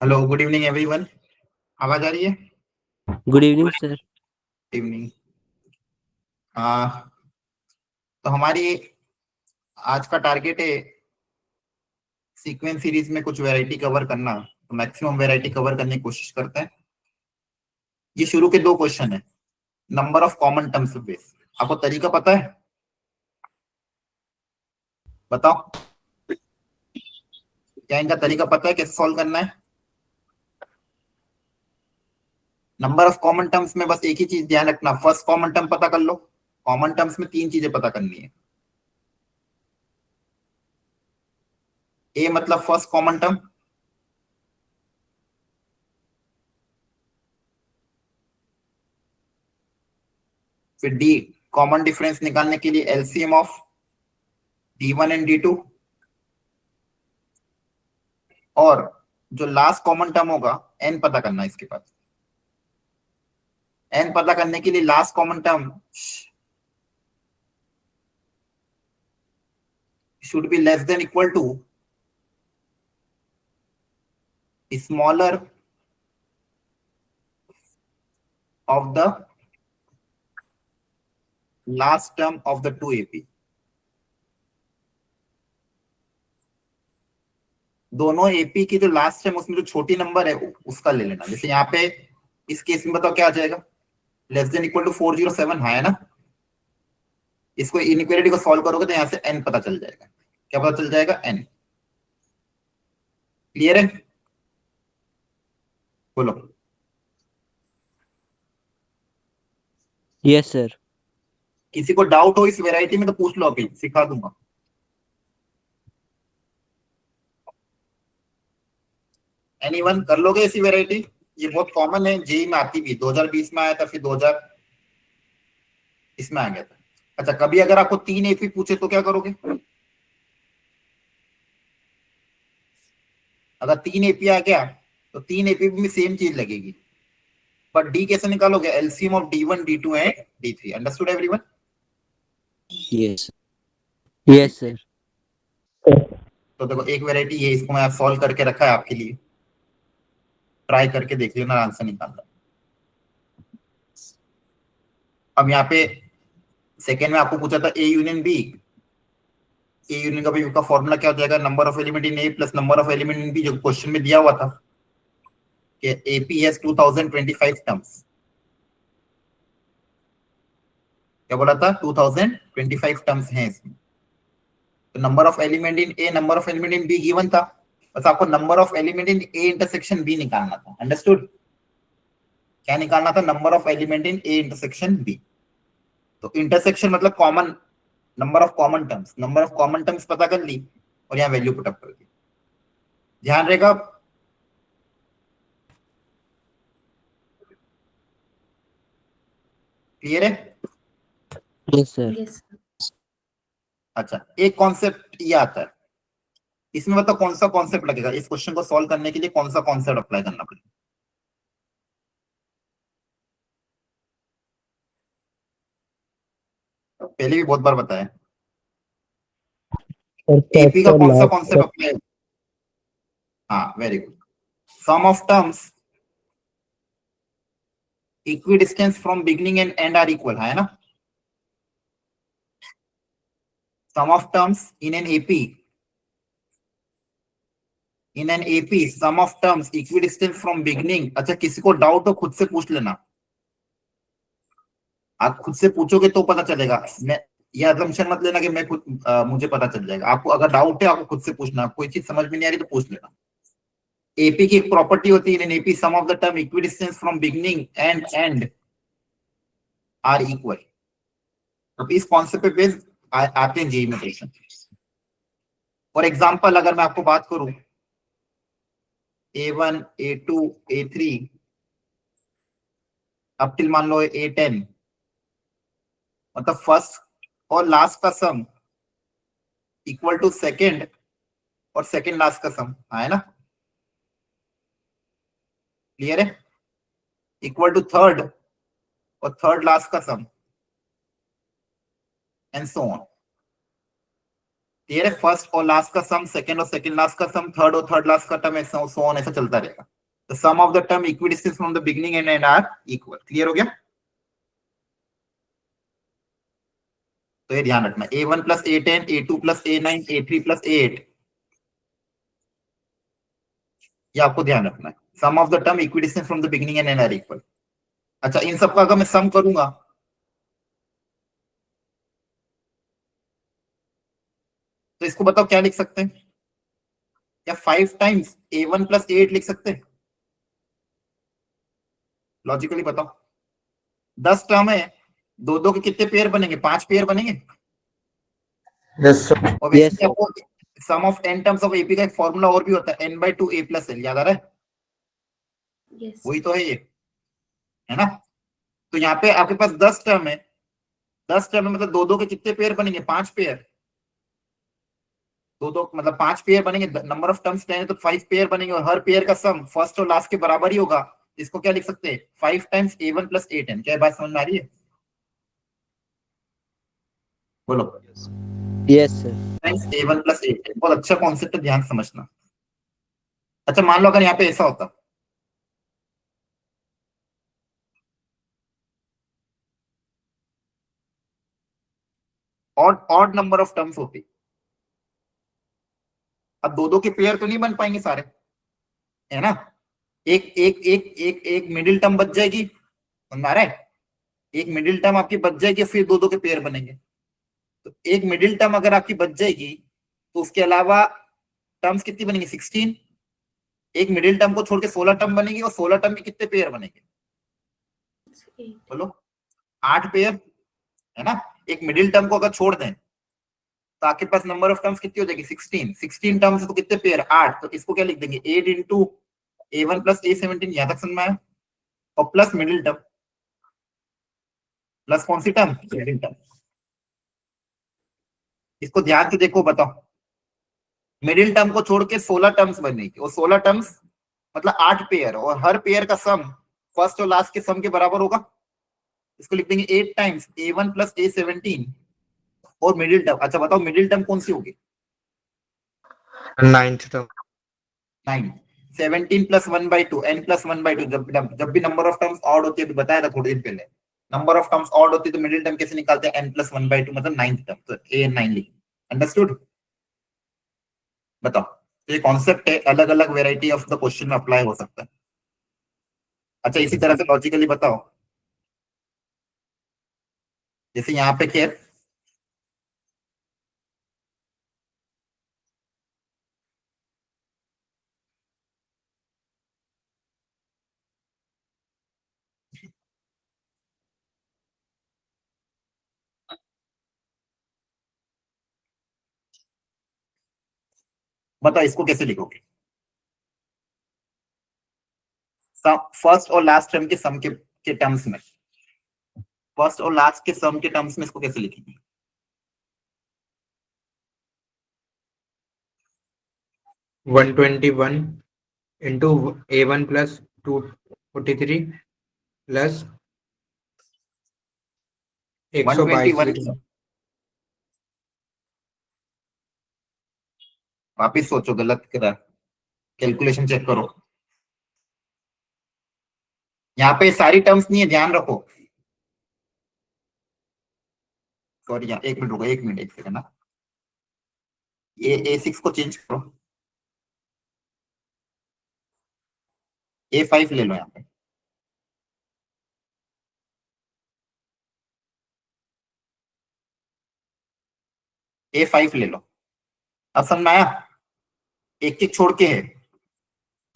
Hello, good evening everyone. आवाज आ रही है? Good evening sir. इवनिंग। तो हमारी आज का टारगेट है सीक्वेंस सीरीज में कुछ वैरायटी कवर करना। तो मैक्सिमम वैरायटी कवर करने की कोशिश करते हैं। ये शुरू के दो क्वेश्चन है। Number of common terms base. आपको तरीका पता है? बताओ, क्या इनका तरीका पता है कैसे सॉल्व करना है? नंबर ऑफ कॉमन टर्म्स में बस एक ही चीज ध्यान रखना, फर्स्ट कॉमन टर्म पता कर लो। कॉमन टर्म्स में तीन चीजें पता करनी है। ए मतलब फर्स्ट कॉमन टर्म, फिर डी कॉमन डिफरेंस निकालने के लिए LCM of D1 and D2, और जो लास्ट कॉमन टर्म होगा एन पता करना है। इसके बाद एन पता करने के लिए last common term should be less than equal to smaller of the last term of the two AP. दोनों एपी की जो लास्ट टर्म उसमें जो छोटी नंबर है उसका ले लेना। जैसे यहाँ पे इस केस में बताओ क्या आ जाएगा, लेस देन इक्वल टू 407 है ना। इसको इनइक्वालिटी को सॉल्व करोगे तो यहाँ से एन पता चल जाएगा। क्या पता चल जाएगा? एन। क्लियर है? बोलो। Yes sir. किसी को डाउट हो इस वेराइटी में तो पूछ लो, अभी सिखा दूंगा। एनीवन कर लोगे ऐसी वेराइटी? ये बहुत कॉमन है, जेई में आती भी, 2020 में आया था, फिर 2000 इसमें आ गया था। अच्छा, कभी अगर आपको तीन एपी पूछे तो क्या करोगे? अगर तीन एपी आ गया तो तीन एपी में सेम चीज लगेगी, पर डी कैसे निकालोगे? LCM of D1 D2 and D3। Understood everyone? Yes yes sir. तो देखो, एक वेराइटी ये, इसको मैं सॉल्व करके रखा है आपके लिए, ट्राई करके देख लेना आंसर निकालना। अब यहाँ पे सेकेंड में आपको पूछा था A union B. A union का भी का फॉर्मूला क्या हो जाएगा? Number of element in A plus number of element in B, जो क्वेश्चन में दिया हुआ था कि एपी हैज 2025 टर्म्स। क्या बोला था? 2025 टर्म्स हैं इसमें। तो number of element in A, number of element in B given था, बस आपको number of element in A intersection B निकालना था। अंडरस्टूड? क्या निकालना था? Number of element in A intersection B. तो इंटरसेक्शन मतलब common, number of common terms, number of common terms पता कर ली और यहाँ वैल्यू पुट अप कर दी। ध्यान रहेगा? क्लियर है? Yes sir. अच्छा, एक कॉन्सेप्ट ये आता है इसमें, मतलब कौन सा कॉन्सेप्ट लगेगा इस क्वेश्चन को सॉल्व करने के लिए? कौन सा कॉन्सेप्ट अप्लाई करना पड़ेगा? पहले भी बहुत बार बताया, एपी का कौन सा कॉन्सेप्ट अप्लाई? हाँ, very good. Sum of terms equidistance from beginning and end are equal, है ना। Sum of terms in an AP, in an AP sum of terms equidistance from beginning. अच्छा, किसी को डाउट हो खुद से पूछ लेना। आप खुद से पूछोगे तो पता चलेगा। मैं ये असम्पशन मत लेना कि मैं खुद मुझे पता चल जाएगा। आपको अगर डाउट है आपको खुद से पूछना। कोई चीज समझ में नहीं आ रही तो पूछ लेना। एपी की एक प्रॉपर्टी होती है, in AP sum of the term equidistance from beginning and end are equal. अब इस कॉन्सेप्ट पे बेस आते हैं जेई में क्वेश्चन। फॉर एग्जांपल अगर मैं आपको बात करूं A1 A2 A3 up till मान लो A10, मतलब फर्स्ट और लास्ट का सम इक्वल टू सेकंड और सेकंड लास्ट का सम, है ना। क्लियर है? इक्वल टू थर्ड और थर्ड लास्ट का sum and so on. Clear है? फर्स्ट और लास्ट का सम, सेकंड और सेकंड लास्ट का सम, थर्ड और थर्ड लास्ट का टर्म, ऐसा सो ऑन, ऐसा चलता रहेगा। The sum of the term equidistance from the beginning and end are equal. Clear हो गया? तो ये ध्यान रखना, A1 plus A10, A2 plus A9, A3 plus A8, ये आपको ध्यान रखना है। Sum of the term equidistance from the beginning and end are equal. अच्छा, इन सबका अगर मैं सम करूंगा तो इसको बताओ क्या लिख सकते हैं? क्या 5 टाइम्स A1 प्लस A8 लिख सकते हैं? लॉजिकली बताओ। 10 टर्म है, दो दो के कितने पेयर बनेंगे? 5 पेयर बनेंगे। Yes sir. और वैसे Yes, भी आपको sum of n terms of AP का एक फॉर्मूला और भी होता है, n/2 A प्लस L, याद आ रहा है? Yes. वही तो है ये, है ना? तो यहाँ पे आपके पास 10 टर्म है, 10 टर्म में मतलब दो दो के कितने पेयर बनेंगे? 5 पेयर। दो दो मतलब 5 पेयर बनेंगे, नंबर ऑफ टर्म्स 10 है तो 5 पेयर बनेंगे, और हर पेयर का सम फर्स्ट और लास्ट के बराबर ही होगा। इसको क्या लिख सकते हैं? 5 टाइम्स A1 प्लस A10। क्या बात समझ में आ रही है? बोलो। yes, sir. Times A1 plus A10, बहुत अच्छा कॉन्सेप्ट है, ध्यान समझना। अच्छा, मान लो अगर यहाँ पे ऐसा होता, ऑड नंबर ऑफ टर्म्स होती, अब दो दो के पेयर तो नहीं बन पाएंगे सारे, है ना? एक एक एक एक एक मिडिल टर्म बच जाएगी, समझ आ रहा है? एक मिडिल टर्म आपकी बच जाएगी, फिर दो दो के पेयर बनेंगे। तो एक मिडिल टर्म अगर आपकी बच जाएगी तो उसके अलावा टर्म्स कितनी बनेंगी? 16। एक मिडिल टर्म को छोड़ के 16 टर्म बनेगी, और 16 टर्म के कितने पेयर बनेंगे? It's 8. बोलो। 8 पेयर, है ना? एक मिडिल टर्म को अगर छोड़ दें तो आपके पास नंबर ऑफ टर्म्स कितनी हो जाएगी? 16। 16 टर्म्स तो कितने पेयर? 8। तो इसको क्या लिख देंगे? 8 इंटू A1 प्लस A17। यहां तक समझ में आया? और प्लस मिडिल टर्म, प्लस कौन सी टर्म? Middle term. इसको ध्यान से देखो, बताओ। मिडिल टर्म को छोड़ के 16 टर्म्स बनेगी, और 16 टर्म्स मतलब 8 पेयर, और हर पेयर का सम फर्स्ट और लास्ट के सम के बराबर होगा। इसको लिख देंगे 8 टाइम्स A1 प्लस A17 और मिडिल टर्म। अच्छा बताओ, मिडिल टर्म कौन सी होगी? 9th term. 9। 17 plus 1/2, n plus 1/2। जब भी नंबर ऑफ टर्म्स ऑड होती है, तो बताया था थोड़ी देर पहले, नंबर ऑफ टर्म्स ऑड होती है तो मिडिल टर्म कैसे निकालते हैं? n प्लस 1/2, मतलब 9th टर्म। तो A9 लिखें। अंडरस्टूड? बताओ। तो ये कॉन्सेप्ट है, अलग अलग वेराइटी ऑफ द क्वेश्चन में अप्लाई हो सकता है। अच्छा, इसी तरह से लॉजिकली बताओ, जैसे यहाँ पे क्या है, बताओ इसको कैसे लिखोगे? फर्स्ट और लास्ट टर्म के सम के टर्म्स में, फर्स्ट और लास्ट के सम के टर्म्स में इसको कैसे लिखेंगे? 121 इंटू A1 प्लस 243 प्लस 122 121। वापिस सोचो, गलत करा, कैलकुलेशन चेक करो। यहाँ पे सारी टर्म्स नहीं है, ध्यान रखो। सॉरी, यहाँ 1 मिनट रुको, 1 मिनट, 1 सेकंड ना। ये A6 को चेंज करो, A5 ले लो यहाँ पे। A5 ले लो। अब समझ में आया? एक एक छोड़ के है,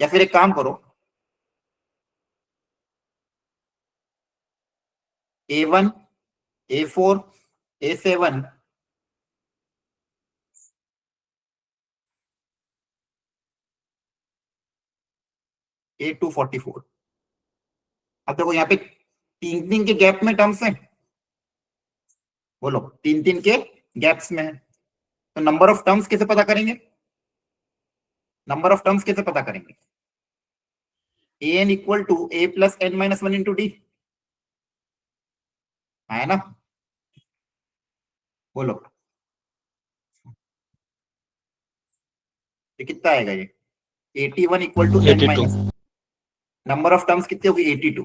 या फिर एक काम करो, A1, A4, A7, A244। अब देखो यहाँ पे तीन तीन के गैप में टर्म्स हैं, बोलो, तीन तीन के गैप्स में है। तो नंबर ऑफ टर्म्स कैसे पता करेंगे? नंबर ऑफ टर्म्स कैसे पता करेंगे? an equal to a plus n minus 1 into d, है ना? बोलो, ये कितना आएगा? ये 81 equal to n 82। Minus number of terms कितनी होगी 82।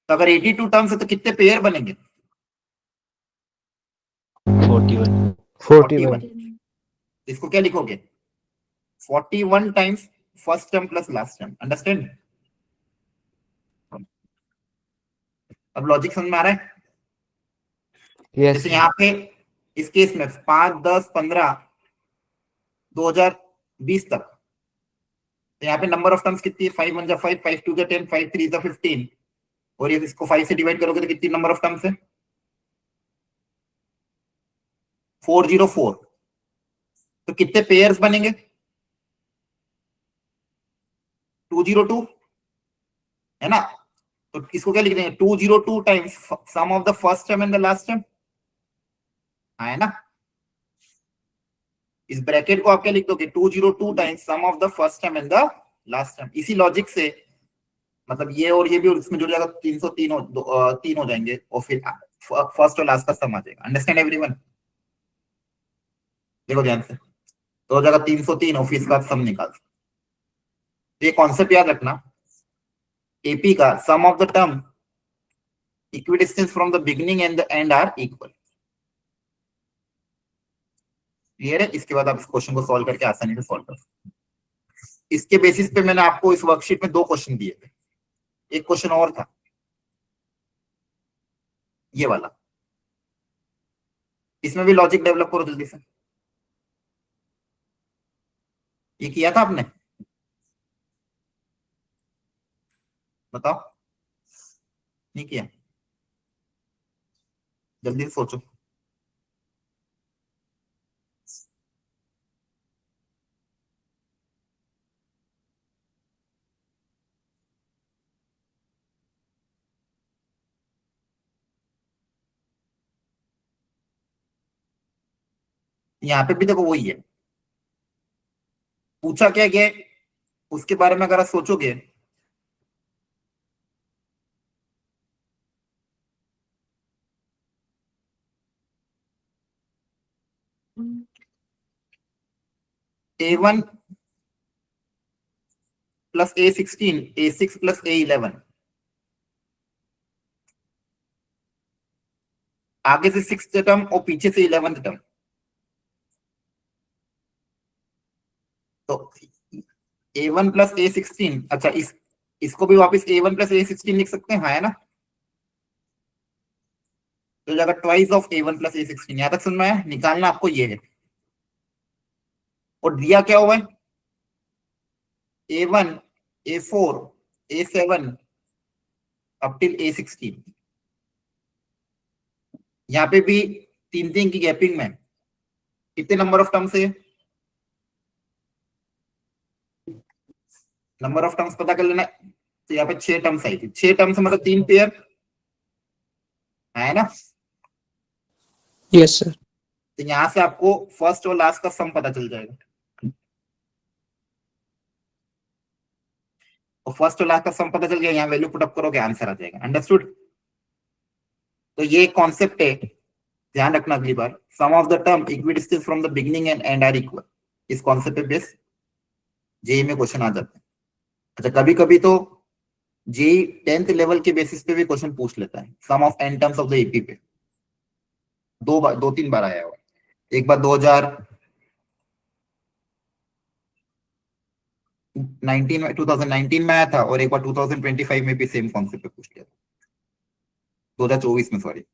तो अगर 82 टर्म्स है तो कितने पेयर बनेंगे 41 41। इसको क्या लिखोगे 41 times first term plus last term. Understand? अब लॉजिक समझ में आ रहा है? yes जैसे sir. यहाँ पे इस केस में 5, 10, 15, 2020 तक, तो यहाँ पे नंबर ऑफ टर्म्स कितनी है 5 1 जा 5, 5 2 जा 10, 5 3 जा 15, और ये इसको 5 से डिवाइड करोगे तो कितनी नंबर ऑफ टर्म्स है 404। तो कितने पेयर्स बनेंगे 202, है ना? तो इसको क्या लिख देंगे 202 times sum of the first term and the last term, है ना? इस ब्रैकेट को आप क्या लिख दोगे 202 times sum of the first term and the last term. इसी लॉजिक से मतलब ये और ये भी इसमें जुड़ जाएगा 303 3 हो जाएंगे और फिर फर्स्ट और लास्ट का सम आ जाएगा। Understand everyone? देखो ध्यान से, तो हो जाएगा 303 और फिर इसका सम निकाल। ये कॉन्सेप्ट याद रखना, एपी का sum of the term equidistance from the beginning and the end are equal. Clear है? इसके बाद आप इस क्वेश्चन को सॉल्व करके आसानी से सॉल्व कर सकते। इसके बेसिस पे मैंने आपको इस वर्कशीट में 2 क्वेश्चन दिए थे, एक क्वेश्चन और था ये वाला, इसमें भी लॉजिक डेवलप करो जल्दी से। ये किया था आपने? बताओ, नहीं किया? जल्दी से सोचो। यहाँ पे भी देखो वही है, पूछा क्या गया उसके बारे में अगर आप सोचोगे A1 plus A16, A6 plus A11, आगे से 6th टर्म और पीछे से 11th टर्म। तो A1 प्लस A16, अच्छा इसको भी वापस A1 प्लस A16 लिख सकते हैं, हाँ है ना? तो जाएगा twice of A1 plus A16। यहां तक समझ में आया? निकालना आपको ये है, और दिया क्या हुआ है A1, A4, A7 up till A16। यहाँ पे भी 3 की गैपिंग में कितने नंबर ऑफ टर्म्स है, नंबर ऑफ टर्म्स पता कर लेना। तो यहाँ पे 6 टर्म्स आई थी, 6 टर्म्स मतलब 3 पेयर, है ना? Yes, sir. तो यहां से आपको फर्स्ट और लास्ट का सम पता चल जाएगा, और फर्स्ट और लास्ट का सम पता चल गया, यहाँ वैल्यू पुटअप करोगे आंसर आ जाएगा। अंडरस्टूड? तो ये कॉन्सेप्ट है, ध्यान रखना अगली बार, sum of the term equidistance from the beginning and end are equal. इस कॉन्सेप्ट पे बेस जेई में क्वेश्चन आ जाते हैं। अच्छा, कभी कभी तो जेई 10th लेवल के बेसिस पे भी क्वेश्चन पूछ लेता है, sum of N terms of the AP पे। 2-3 बार आया हुआ, एक बार 2019 में आया था, और एक बार 2025 में भी सेम कॉन्सेप्ट पे पूछ लिया था, 2024 में, sorry.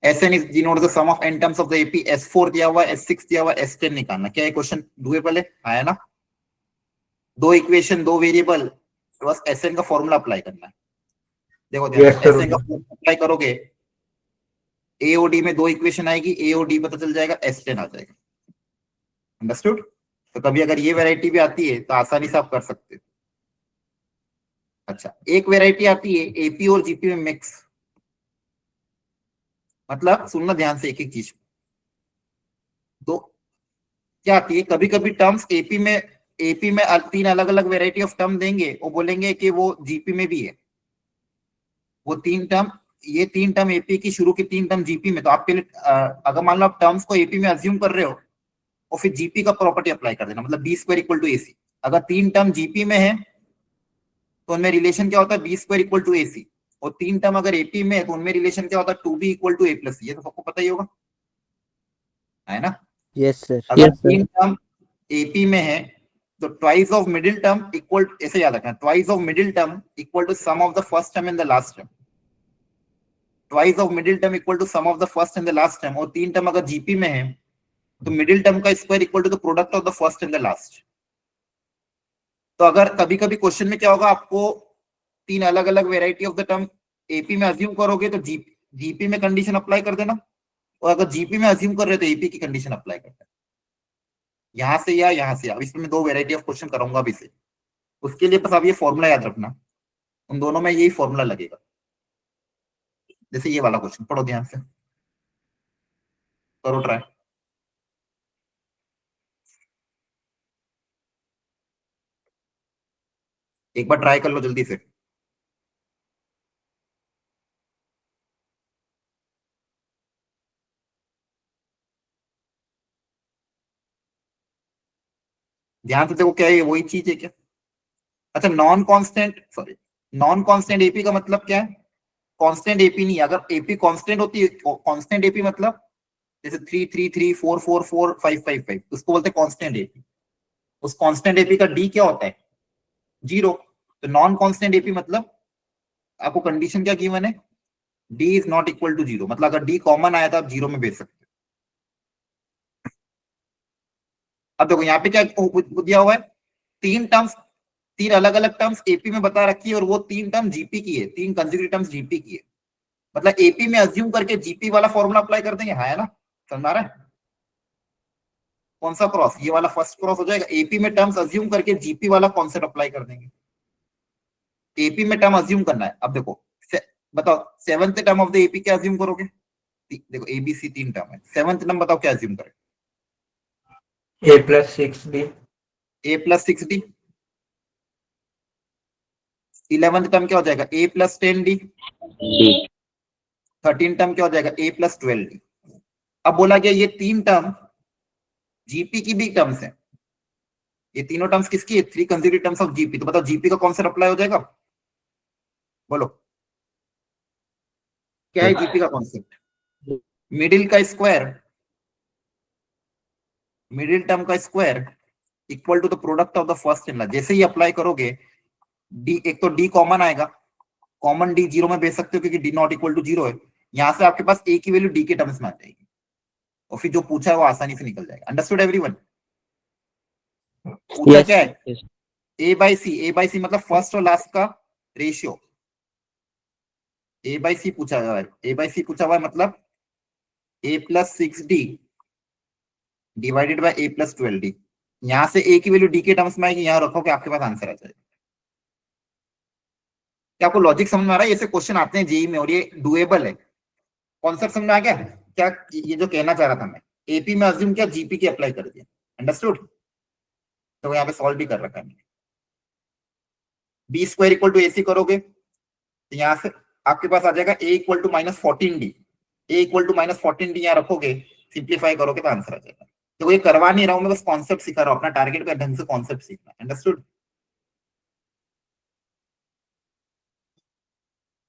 Sn is denoted the sum of n terms of the AP। S4 दिया हुआ, S6 दिया हुआ, S10 निकालना। क्या है क्वेश्चन डुएबल है, आया ना? 2 इक्वेशन 2 वेरिएबल, बस Sn का फॉर्मूला अप्लाई करना है। देखो ध्यान, Yes, sir. Sn का फॉर्मूला अप्लाई करोगे, AOD में 2 इक्वेशन आएगी, AOD पता चल जाएगा, S10 आ जाएगा। अंडरस्टूड? तो कभी अगर ये वैरायटी भी आती है तो आसानी से आप कर सकते हो। अच्छा, एक वैरायटी आती है एपी और जीपी में मिक्स, मतलब सुनना ध्यान से एक एक चीज। तो क्या आती है, कभी कभी टर्म्स एपी में 3 अलग अलग वैरायटी ऑफ टर्म देंगे और बोलेंगे कि वो जीपी में भी है। वो 3 टर्म, ये 3 टर्म एपी की, शुरू की 3 टर्म जीपी में। तो आप पहले अगर मान लो आप टर्म्स को एपी में अज्यूम कर रहे हो और फिर जीपी का प्रॉपर्टी अप्लाई कर देना, मतलब b square equal to AC। अगर 3 टर्म जीपी में है तो उनमें रिलेशन क्या होता है, B square equal to A सी, और 3 टर्म अगर एपी में है तो उनमें रिलेशन क्या होता है, 2b equal to A plus C, ये तो सबको पता ही होगा, है ना। Yes, sir. अगर 3 टर्म एपी में है तो twice of middle term equal, ऐसे याद रखना, twice of middle term equal to sum of the first term in the last term, twice of middle term equal to sum of the first and the last term, और 3 term अगर GP में है तो middle term का square equal to the product of the first and the last. तो अगर कभी कभी क्वेश्चन में क्या होगा, आपको 3 अलग अलग variety of the term AP में अज्यूम करोगे तो जीपी में कंडीशन अप्लाई कर देना, और अगर जीपी में अज्यूम कर रहे हो तो एपी की कंडीशन अप्लाई कर देना, यहां से या यहां से। अब इसमें मैं 2 वेराइटी ऑफ क्वेश्चन कराऊंगा अभी से, उसके लिए बस आप ये फॉर्मूला याद रखना, उन दोनों में यही फॉर्मूला लगेगा। जैसे ये वाला क्वेश्चन पढ़ो ध्यान से, करो ट्राई, एक बार ट्राई कर लो जल्दी से। ध्यान से देखो, क्या है, वही चीज है क्या। अच्छा, non constant, sorry, non constant AP का मतलब क्या है, कांस्टेंट एपी नहीं, अगर एपी कांस्टेंट होती है, कांस्टेंट एपी मतलब जैसे 3 3 3 4 4 4 5 5 5, उसको बोलते हैं कांस्टेंट एपी। उस कांस्टेंट एपी का डी क्या होता है, 0। तो नॉन कांस्टेंट एपी मतलब आपको कंडीशन क्या गिवन है, d is not equal to 0, मतलब अगर डी कॉमन आया था आप 0 में भेज सकते हो। अब देखो यहाँ पे क्या दिया हुआ है, 3 अलग अलग टर्म्स एपी में बता रखी है, और वो 3 टर्म जीपी की है, 3 कंसेक्यूटिव टर्म्स जीपी की है, मतलब एपी में अज्यूम करके जीपी वाला फॉर्मूला अप्लाई कर देंगे, हाँ है ना, समझ आ रहा है। कौन सा क्रॉस, ये वाला फर्स्ट क्रॉस हो जाएगा, एपी में टर्म्स अज्यूम करके जीपी वाला कॉन्सेप्ट अप्लाई कर देंगे। एपी में टर्म अज्यूम करना है। अब देखो बताओ, 7th term of the AP क्या अज्यूम करोगे, देखो एबीसी 3 टर्म है, 7th टर्म बताओ क्या अज्यूम करें, a plus 6d, a plus 6d। 11th term क्या हो जाएगा, a plus 10d। 13th term क्या हो जाएगा, a प्लस 12d। अब बोला गया ये 3 टर्म जीपी की भी टर्म्स है, ये तीनों टर्म्स किसकी है, 3 कंसेक्यूटिव टर्म्स ऑफ जीपी। तो बताओ जीपी का कॉन्सेप्ट अप्लाई हो जाएगा, बोलो क्या है जीपी का कॉन्सेप्ट, मिडिल का स्क्वायर, मिडिल टर्म का square equal to the product of the first and last. जैसे ही अप्लाई करोगे डी, एक तो डी कॉमन आएगा, कॉमन डी 0 में भेज सकते हो क्योंकि डी नॉट इक्वल टू 0 है, यहां से आपके पास ए की वैल्यू डी के टर्म्स में आ जाएगी, और फिर जो पूछा है वो आसानी से निकल जाएगा। अंडरस्टूड एवरीवन, पूछा क्या है, Yes. A by C, A by C मतलब फर्स्ट और लास्ट का रेशियो, ए बाई सी पूछा हुआ है, ए बाई सी पूछा हुआ है मतलब A plus 6d divided by A plus 12d। यहां से ए की वैल्यू डी के टर्म्स में आएगी, यहां रखोगे आपके पास आंसर आ जाएगा। क्या आपको लॉजिक समझ में आ रहा है, ऐसे क्वेश्चन आते हैं जेई में और ये डुएबल है, कॉन्सेप्ट समझ में आ गया क्या, ये जो कहना चाह रहा था मैं, एपी में अज्यूम किया, जीपी की अप्लाई कर दिया, अंडरस्टूड। तो यहाँ पे सॉल्व भी कर रखा है, B square equal to A C करोगे तो यहाँ से आपके पास आ जाएगा A equal to minus 14d, A equal to minus 14d यहाँ रखोगे, सिंप्लीफाई करोगे तो आंसर आ जाएगा। तो ये करवा नहीं रहा हूं मैं, बस कॉन्सेप्ट सिखा रहा हूं, अपना टारगेट पे ढंग से कॉन्सेप्ट सीखना, अंडरस्टूड।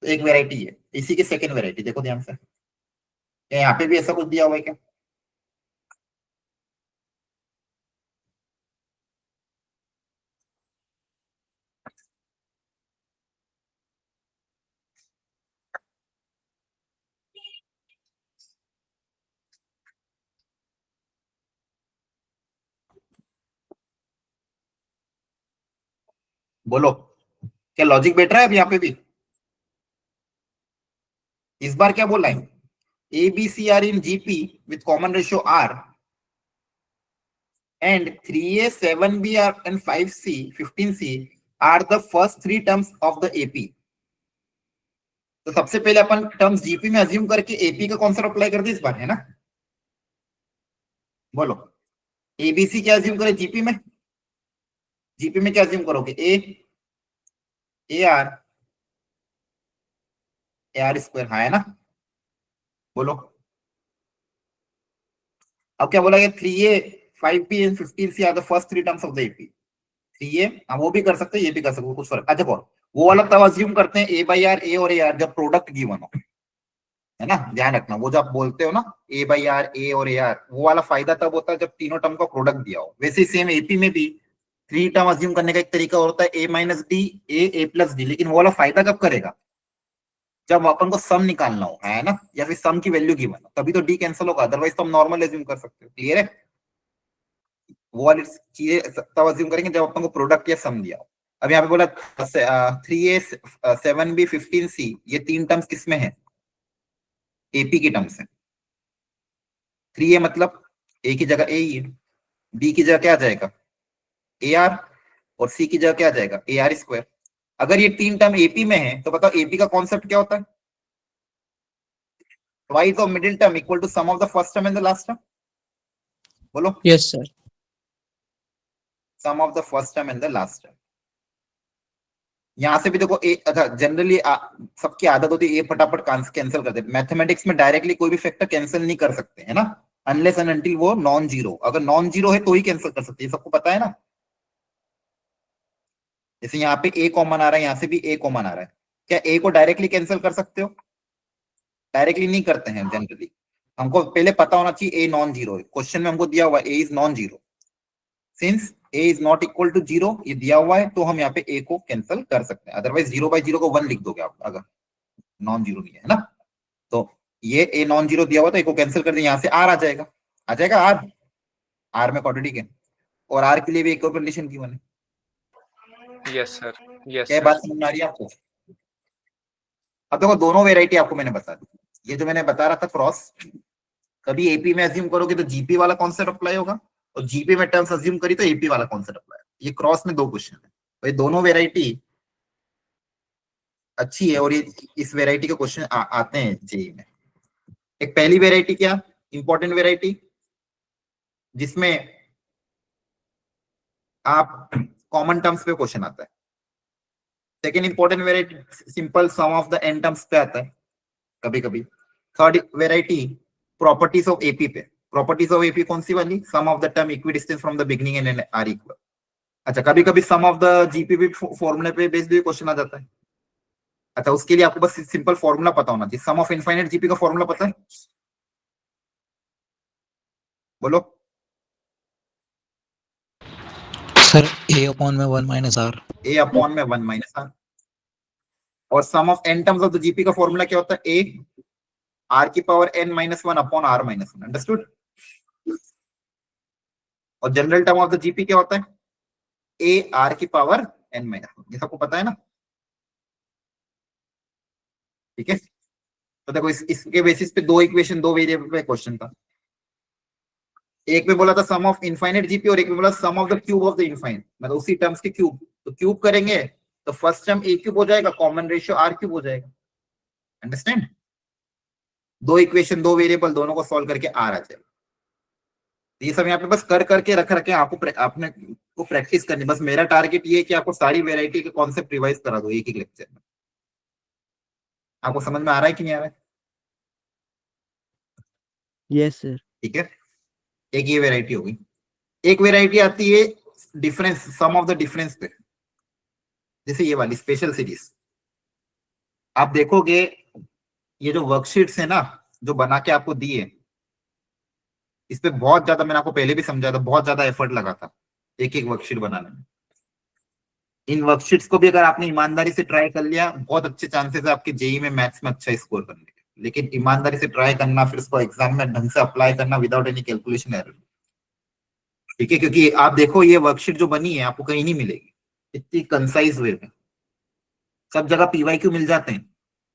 तो एक वेराइटी है, इसी की सेकंड वेराइटी देखो ध्यान से, यहाँ पे भी ऐसा कुछ दिया हुआ है क्या, बोलो क्या लॉजिक बैठ रहा है अब यहाँ पे भी। इस बार क्या बोला है, a b c are in GP with common ratio r and 3a 7b and 5c 15c are the first 3 terms of the AP। तो सबसे पहले अपन टर्म्स जीपी में अज्यूम करके एपी का कॉन्सेप्ट अप्लाई कर दिया इस बार, है ना। बोलो एबीसी क्या अज्यूम करें जीपी में, जीपी में क्या अज्यूम करोगे, ए आर स्क्वायर, हाँ है ना। बोलो अब क्या बोला गया, 3a 5b and 15c are the first 3 terms of the AP. 3a हम वो भी कर सकते हैं, ये भी कर सकते हो, कुछ फर्क। अच्छा बोलो वो वाला तब अज्यूम करते हैं ए बाई आर, ए और ए आर जब प्रोडक्ट गिवन हो, है ना, ध्यान रखना। वो जब आप बोलते हो ना ए बाई आर, ए और ए आर, वो वाला फायदा तब होता है जब तीनों टर्म का प्रोडक्ट दिया हो। वैसे सेम एपी में भी 3 टर्म अज्यूम करने का एक तरीका होता है ए माइनस डी, ए प्लस डी, लेकिन वो वाला फायदा कब करेगा, जब अपन को सम निकालना हो, है ना, या फिर सम की वैल्यू गिवन हो, तभी तो डी कैंसिल होगा, अदरवाइज तो हम नॉर्मल अज्यूम कर सकते हो। क्लियर है? वो वाली चीजें तब अज्यूम करेंगे जब अपन को प्रोडक्ट या सम दिया हो। अब यहाँ पे बोला 3a 7b 15c, ये 3 टर्म्स किसमें है, एपी की टर्म्स है। 3a मतलब ए की जगह ए ही है, बी की जगह क्या आ जाएगा ए आर, और सी की जगह क्या आ जाएगा ए आर स्क्वायर। अगर ये 3 टर्म एपी में है तो बताओ एपी का कॉन्सेप्ट क्या होता है, twice of middle term equal to sum of the first term and the last term. बोलो, Yes, sir. Sum of the first term and the last term. यहां से भी देखो ए, अच्छा जनरली सबकी आदत होती है ए फटाफट कैंसिल कर देते। मैथमेटिक्स में डायरेक्टली कोई भी फैक्टर कैंसिल नहीं कर सकते, है ना, अनलेस एंड अनटिल वो नॉन जीरो। अगर नॉन जीरो है तो ही कैंसिल कर सकते हैं, सबको पता है ना। जैसे यहाँ पे ए कॉमन आ रहा है, यहाँ से भी ए कॉमन आ रहा है, क्या ए को डायरेक्टली कैंसिल कर सकते हो? डायरेक्टली नहीं करते हैं जनरली, हमको पहले पता होना चाहिए ए नॉन जीरो है। क्वेश्चन में हमको दिया हुआ A is non zero, since A is not equal to zero, ये दिया हुआ है, तो हम यहाँ पे ए को कैंसिल कर सकते हैं। अदरवाइज 0/0 को 1 लिख दोगे आप अगर नॉन जीरो नहीं है ना। तो ये ए नॉन जीरो दिया हुआ तो ए को कैंसिल कर दें, यहाँ से आर आ जाएगा, आ जाएगा आर, आर में क्वाड्रेटिक है, और आर के लिए भी एक और कंडीशन की बने। यस सर, यस क्या सर। बात समझ आ रही है आपको? अब देखो दोनों वेराइटी आपको मैंने बता दी। ये जो मैंने बता रहा था क्रॉस, कभी एपी में अज्यूम करोगे तो जीपी वाला कॉन्सेप्ट अप्लाई होगा, और जीपी में टर्म्स अज्यूम करी तो एपी वाला कॉन्सेप्ट अप्लाई। ये क्रॉस में 2 क्वेश्चन है, तो ये दोनों वेराइटी अच्छी है, और ये इस वेराइटी के क्वेश्चन आते हैं जेई में। एक पहली वेराइटी क्या, इंपॉर्टेंट वेराइटी, जिसमें आप कॉमन टर्म्स पे क्वेश्चन आता है। Second important variety simple sum of the N terms पे आता है कभी कभी। Third variety properties of AP पे। प्रॉपर्टीज ऑफ एपी कौन सी वाली, sum of the term equidistance from the beginning end are equal. अच्छा, कभी कभी सम ऑफ द जीपी भी फॉर्मूले पे बेस्ड भी क्वेश्चन आ जाता है। अच्छा, उसके लिए आपको बस सिंपल फॉर्मूला पता होना चाहिए। सम ऑफ इनफाइनाइट जीपी का फॉर्मूला पता है? बोलो Sir, A upon में 1 minus R. ए अपॉन में 1 माइनस आर। और sum of N terms of the GP का फॉर्मूला क्या होता है, ए आर की power N minus 1 upon R minus 1। Understood? और general term of the GP क्या होता है, ए आर की पावर एन माइनस 1। ये सबको पता है ना? ठीक है, तो देखो इसके बेसिस पे 2 इक्वेशन 2 वेरिएबल पे क्वेश्चन था। एक में बोला था सम ऑफ इनफाइनाइट जीपी, और एक में बोला sum of the cube of the infinite, मतलब उसी टर्म्स के क्यूब। तो क्यूब करेंगे तो फर्स्ट टर्म ए क्यूब हो जाएगा, कॉमन रेशियो आर क्यूब हो जाएगा। अंडरस्टैंड? 2 इक्वेशन 2 वेरिएबल, दोनों को सॉल्व करके आर आ जाएगा। ये सब यहाँ पे बस कर करके रख रखे आपको, आपने को प्रैक्टिस करनी। बस मेरा टारगेट ये है कि आपको सारी वेराइटी के कॉन्सेप्ट रिवाइज करा दो एक ही लेक्चर में। आपको समझ में आ रहा है कि नहीं आ रहा है? Yes, sir. ठीक है, एक ये वेराइटी होगी। एक वेराइटी आती है difference, sum of the difference पे, जैसे ये वाली स्पेशल सीरीज। आप देखोगे ये जो वर्कशीट्स है ना जो बना के आपको दी है, इस पे बहुत ज्यादा, मैंने आपको पहले भी समझाया था, बहुत ज्यादा एफर्ट लगा था एक एक वर्कशीट बनाने में। इन वर्कशीट्स को भी अगर आपने ईमानदारी से ट्राई कर लिया, बहुत अच्छे चांसेस है आपके जेई में मैथ्स में अच्छा स्कोर करने के। लेकिन ईमानदारी से ट्राई करना, फिर उसको एग्जाम में ढंग से अप्लाई करना विदाउट एनी कैलकुलेशन एरर। ठीक है, क्योंकि आप देखो ये वर्कशीट जो बनी है आपको कहीं नहीं मिलेगी इतनी कंसाइज वे में। सब जगह पीवाईक्यू मिल जाते हैं,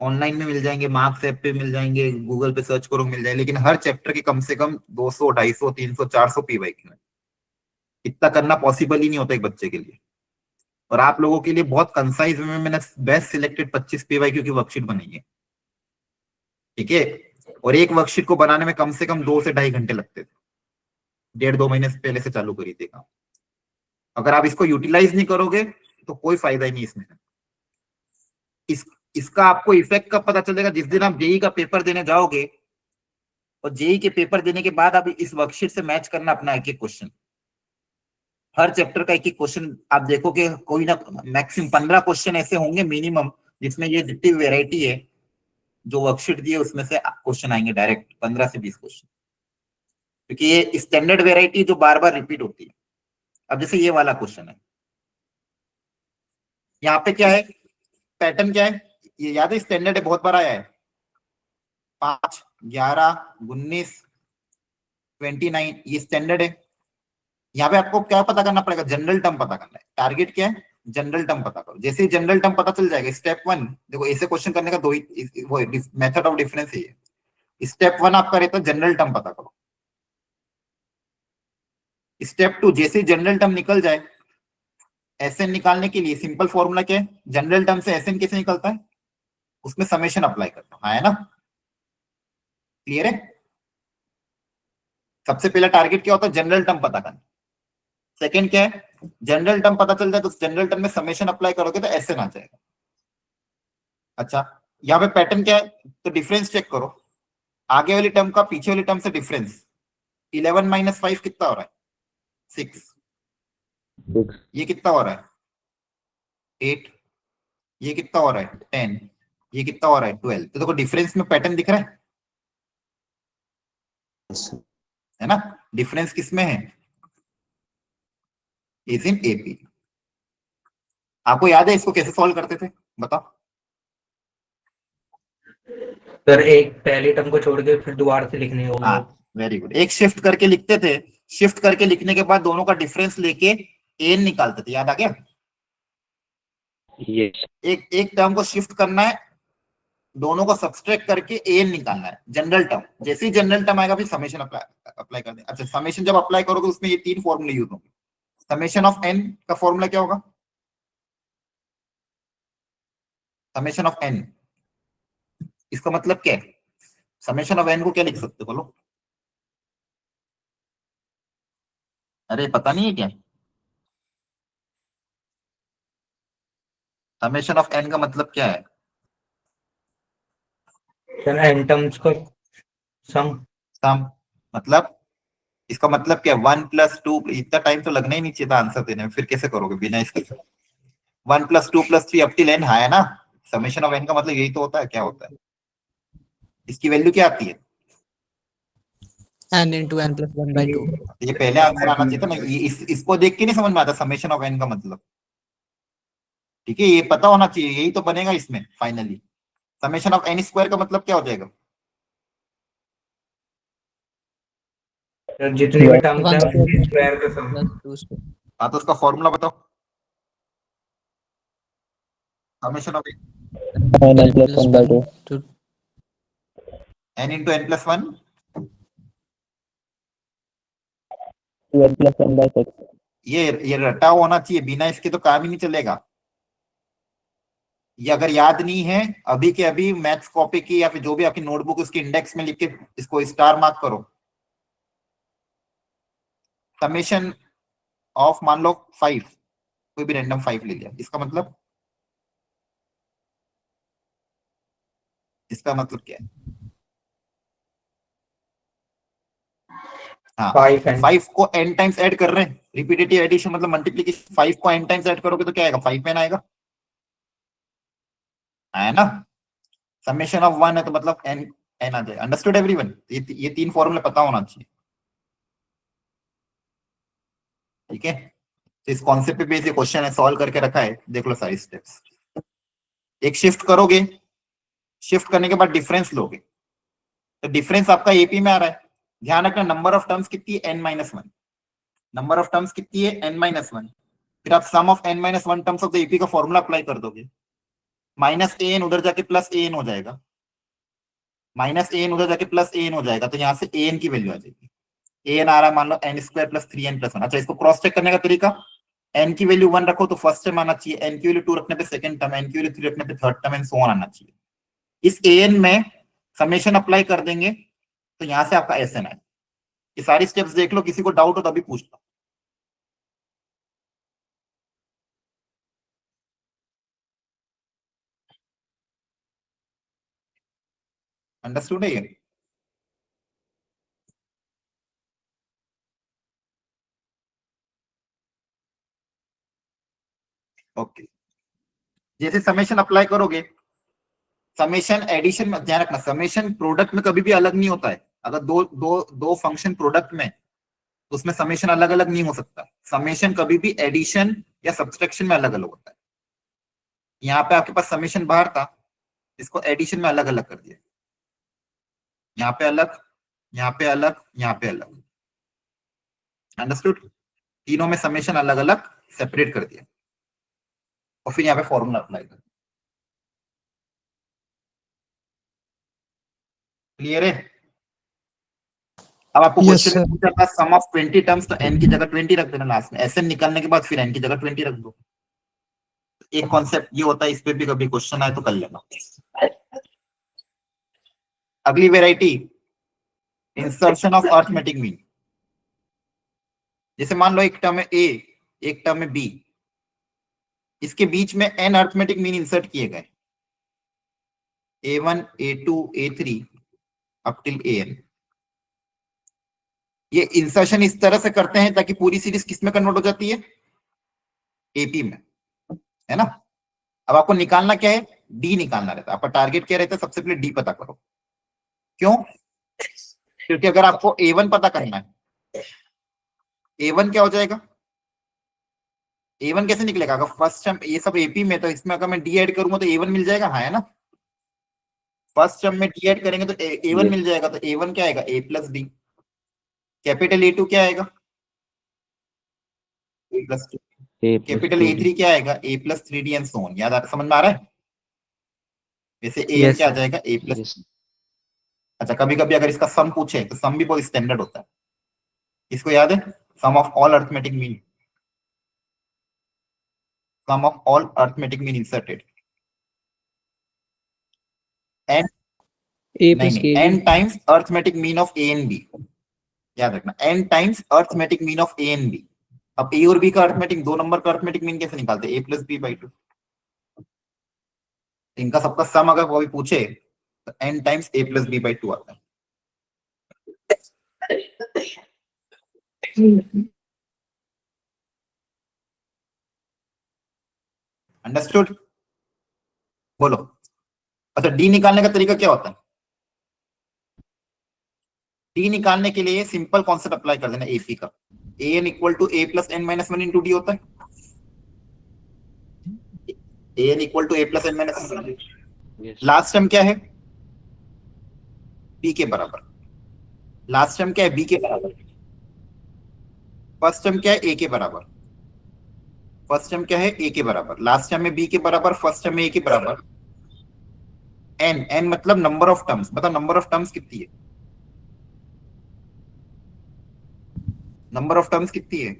ऑनलाइन में मिल जाएंगे, मार्क्स ऐप पे मिल जाएंगे, गूगल पे सर्च करो मिल जाए, लेकिन हर चैप्टर के कम से कम 200, 250, 300, 400 पीवाईक्यू है। इतना करना पॉसिबल ही नहीं होता एक बच्चे के लिए। और आप लोगों के लिए बहुत कंसाइज में मैंने बेस्ट सिलेक्टेड 25 पीवाईक्यू की वर्कशीट बनाई है। ठीक है, और एक वर्कशीट को बनाने में कम से कम 2 से 2.5 घंटे लगते थे। 1.5-2 महीने से पहले से चालू करी थी काम। अगर आप इसको यूटिलाइज नहीं करोगे तो कोई फायदा ही नहीं इसमें। इसका आपको इफेक्ट कब पता चलेगा, जिस दिन आप जेई का पेपर देने जाओगे, और जेई के पेपर देने के बाद आप इस वर्कशीट से मैच करना अपना एक एक क्वेश्चन। हर चैप्टर का एक एक क्वेश्चन आप देखोगे, कोई ना मैक्सिमम 15 क्वेश्चन ऐसे होंगे मिनिमम, जिसमें ये जितनी वेराइटी है जो वर्कशीट दी है उसमें से क्वेश्चन आएंगे डायरेक्ट 15 से 20 क्वेश्चन, क्योंकि ये स्टैंडर्ड वेराइटी जो बार बार रिपीट होती है। अब जैसे ये वाला क्वेश्चन है, यहाँ पे क्या है, पैटर्न क्या है, ये याद है, स्टैंडर्ड है, बहुत बार आया है, 5, 11, 19, 29, ये स्टैंडर्ड है। यहाँ पे आपको क्या पता करना पड़ेगा, जनरल टर्म पता करना है। टारगेट क्या है, जनरल टर्म पता करो। जैसे ही जनरल टर्म पता चल जाएगा, स्टेप 1 देखो, ऐसे क्वेश्चन करने का दो ही वो मेथड ऑफ डिफरेंस है। स्टेप 1 आपका रहता है जनरल टर्म पता करो। स्टेप 2 जैसे ही जनरल टर्म निकल जाए, एसएन निकालने के लिए सिंपल फॉर्मूला क्या है, जनरल टर्म से एसएन कैसे निकलता है, उसमें समेशन अप्लाई करता हूं, है ना, क्लियर है। सबसे पहला टारगेट क्या होता है, जनरल टर्म पता करना। सेकंड क्या है, जनरल टर्म पता चल जाए तो जनरल टर्म में समेशन अप्लाई करोगे तो एसएन आ जाएगा। अच्छा, यहाँ पे पैटर्न क्या है, तो डिफरेंस चेक करो, आगे वाली टर्म का पीछे वाली टर्म से डिफरेंस। 11 माइनस 5 कितना हो रहा है, 6। ये कितना हो रहा है, 8। ये कितना हो रहा है, 10। ये कितना हो रहा है, 12। तो देखो डिफरेंस में पैटर्न दिख रहा है ना, डिफरेंस किसमें है, इज इन एपी। आपको याद है इसको कैसे सॉल्व करते थे, बताओ। सर एक पहली टर्म को छोड़ के फिर दोबारा से लिखने होगा। हाँ, वेरी गुड। एक शिफ्ट करके लिखते थे, शिफ्ट करके लिखने के बाद दोनों का डिफरेंस लेके एन निकालते थे, याद आ गया। Yes. एक एक टर्म को शिफ्ट करना है, दोनों को सब्सट्रैक्ट करके एन निकालना है, जनरल टर्म। जैसे ही जनरल टर्म आएगा फिर समेशन अप्लाई कर दें। अच्छा, समेशन जब अप्लाई करोगे उसमें ये 3 फॉर्मूले यूज होंगे। समेशन ऑफ एन का फॉर्मूला क्या होगा, समेशन ऑफ एन, इसका मतलब क्या है, समेशन ऑफ एन को क्या लिख सकते हो, बोलो। अरे पता नहीं है क्या, समेशन ऑफ एन का मतलब क्या है, सर एन टर्म्स को सम। सम, मतलब इसका मतलब क्या, 1+2, इतना टाइम तो लगना ही नहीं चाहिए था आंसर देने में, फिर कैसे करोगे बिना इसके। 1+2+3 अप टिल एन है ना, समेशन ऑफ एन का मतलब यही तो होता है, क्या होता है, इसकी वैल्यू क्या आती है, n into n plus 1 by 2. ये पहले आंसर आना चाहिए था ना, ये इसको देख के नहीं समझ में आता समेशन ऑफ एन का मतलब, ठीक है, ये पता होना चाहिए, यही तो बनेगा इसमें finally. Summation of n square का मतलब क्या हो जाएगा, सर जितनी भी टर्म्स 1 हैं square उनकी स्क्वायर का सम। plus 2 square. हाँ तो उसका फॉर्मूला बताओ, summation of n plus 1 to n into n plus 1, 12 plus 1 by 6. ये रटा होना चाहिए, बिना इसके तो काम ही नहीं चलेगा। ये अगर याद नहीं है, अभी के अभी मैथ्स कॉपी की या फिर जो भी आपकी नोटबुक उसकी इंडेक्स में लिख के इसको स्टार मार्क करो। समेशन ऑफ मान लो 5, कोई भी रैंडम 5 ले लिया, इसका मतलब, इसका मतलब क्या है, हाँ, 5 को n टाइम्स ऐड कर रहे हैं, रिपीटेटिव एडिशन मतलब मल्टीप्लिकेशन, 5 को n टाइम्स ऐड करोगे तो क्या आएगा, 5n आएगा, है ना। समेशन ऑफ 1 है तो मतलब n n आ जाएगा। अंडरस्टूड एवरीवन, ये 3 फॉर्मूले पता होना चाहिए, ठीक है। तो इस कॉन्सेप्ट पे बेस ये क्वेश्चन है, सॉल्व करके रखा है, देख लो सारी स्टेप्स। एक शिफ्ट करोगे, शिफ्ट करने के बाद डिफरेंस लोगे, तो डिफरेंस आपका एपी में आ रहा है। ध्यान रखना, नंबर ऑफ टर्म्स कितनी है, n-1, नंबर ऑफ टर्म्स कितनी है, n-1। फिर आप sum of n-1 terms of the AP का फॉर्मूला अप्लाई कर दोगे, माइनस ए एन उधर जाके प्लस ए एन हो जाएगा, माइनस ए एन उधर जाके प्लस ए एन हो जाएगा, तो यहाँ से ए एन की वैल्यू आ जाएगी। ए एन आ रहा है मान लो n² + 3n+1। अच्छा, इसको क्रॉस चेक करने का तरीका, n की वैल्यू 1 रखो तो फर्स्ट टर्म आना चाहिए, n की वैल्यू 2 रखने पे सेकंड टर्म, n की वैल्यू 3 रखने पे third term, and so on आना चाहिए। इस an में समेशन अप्लाई कर देंगे तो यहाँ से आपका एस एन आए। ये सारी स्टेप्स देख लो, किसी को डाउट हो तो अभी पूछ लो। अंडरस्टूड है ये। ओके, जैसे समेशन अप्लाई करोगे, समेशन एडिशन में ध्यान रखना, समेशन प्रोडक्ट में कभी भी अलग नहीं होता है। अगर दो दो दो फंक्शन प्रोडक्ट में, तो उसमें समेशन अलग अलग नहीं हो सकता। समेशन कभी भी एडिशन या सब्सट्रैक्शन में अलग अलग होता है। यहाँ पे आपके पास समेशन बाहर था, इसको एडिशन में अलग अलग कर दिया, यहाँ पे अलग, यहाँ पे अलग, यहाँ पे अलग। अंडरस्टूड? तीनों में समेशन अलग अलग सेपरेट कर दिया और फिर यहाँ पे फॉर्मूला अप्लाई कर। क्लियर है? अब आपको Yes, क्वेश्चन में sir. पूछा था सम ऑफ 20 टर्म्स, तो n की जगह 20 रख देना लास्ट में। एसएन निकालने के बाद फिर n की जगह 20 रख दो। एक कॉन्सेप्ट ये होता है, इस पे भी कभी क्वेश्चन आए तो कर लेना। अगली variety, insertion of arithmetic mean. जैसे मान लो एक टर्म है a, एक टर्म है b, इसके बीच में n अरिथमेटिक मीन इंसर्ट किए गए, a1 a2 a3 up till an। ये इंसर्शन इस तरह से करते हैं ताकि पूरी सीरीज किस में कन्वर्ट हो जाती है, एपी में, है ना। अब आपको निकालना क्या है, डी निकालना रहता है। आपका टारगेट क्या रहता है, सबसे पहले डी पता करो। क्यों? क्योंकि अगर आपको ए1 पता करना है, ए1 क्या हो जाएगा, ए1 कैसे निकलेगा? अगर फर्स्ट टर्म ये सब एपी में, तो इसमें अगर मैं डी ऐड करूंगा तो ए1 मिल जाएगा, हाँ है ना। फर्स्ट टर्म में डी ऐड करेंगे तो ए1 मिल जाएगा, तो ए1 क्या आएगा, A plus D. Capital A two क्या आएगा, ए प्लस टू। कैपिटल ए3 क्या आएगा, A plus 3d and so on. समझ में आ रहा है? वैसे ए Yes, क्या आ sir. जाएगा, ए प्लस। Yes. अच्छा, कभी कभी अगर इसका सम पूछे तो सम भी बहुत स्टैंडर्ड होता है, इसको याद है, sum of all arithmetic mean, sum of all arithmetic mean inserted and A नहीं plus नहीं KB. N times arithmetic mean of A and B. याद रखना, N times arithmetic mean of A and B. अब A और B का arithmetic, दो number का arithmetic mean कैसे निकालते हैं, ए प्लस बी बाई 2। इनका सबका सम अगर कोई पूछे तो n times a plus b by 2 आता है। अंडरस्टूड? बोलो। अच्छा, डी निकालने का तरीका क्या होता है? डी निकालने के लिए सिंपल कॉन्सेप्ट अप्लाई कर देना एपी का। A N equal to A plus N minus 1 into D होता है। A N equal to A plus N minus 1। Yes. Last term क्या है, बी के बराबर। लास्ट टर्म क्या है, बी के बराबर। फर्स्ट टर्म क्या है, ए के बराबर। फर्स्ट टर्म क्या है, ए के बराबर। लास्ट टर्म में बी के बराबर, फर्स्ट टर्म में ए के बराबर। एन, एन मतलब नंबर ऑफ टर्म्स। बताओ नंबर ऑफ टर्म्स कितनी है, नंबर ऑफ टर्म्स कितनी है,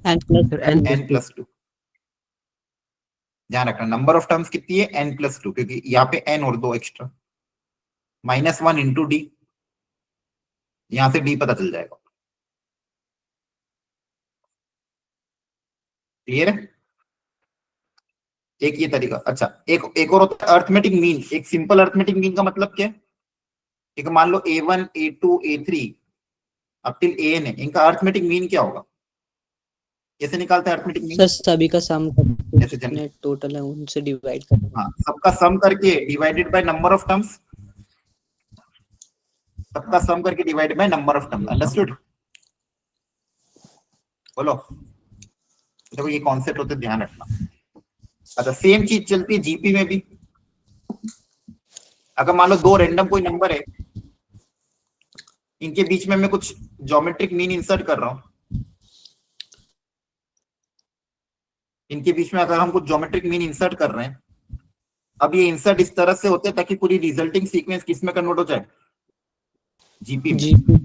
एन प्लस 2। ध्यान रखना, नंबर ऑफ टर्म्स कितनी है, एन प्लस 2, क्योंकि यहाँ पे एन और 2 एक्स्ट्रा। -1 इंटू डी, यहां से डी पता चल जाएगा। क्लियर है? एक ये तरीका। अच्छा, एक और होता है अरिथमेटिक मीन। एक सिंपल अरिथमेटिक मीन का मतलब क्या है, एक मान लो a1 a2 a3 अब टिल an है, इनका अरिथमेटिक मीन क्या होगा, कैसे निकालते हैं अरिथमेटिक मीन? सर सभी का सम ऐसे जनरल, टोटल है उनसे डिवाइड कर। हाँ, सबका सम करके divided by number of terms, सबका सम करके divided by number of terms. Understood? बोलो। देखो ये कॉन्सेप्ट होते, ध्यान रखना। अच्छा, सेम चीज चलती है जीपी में भी। अगर मान लो दो रैंडम कोई नंबर है, इनके बीच में मैं कुछ ज्योमेट्रिक मीन इंसर्ट कर रहा हूं, इनके बीच में अगर हम कुछ ज्योमेट्रिक मीन इंसर्ट कर रहे हैं, अब ये इंसर्ट इस तरह से होते हैं ताकि पूरी रिजल्टिंग सीक्वेंस किस में कन्वर्ट हो जाए, जीपी में।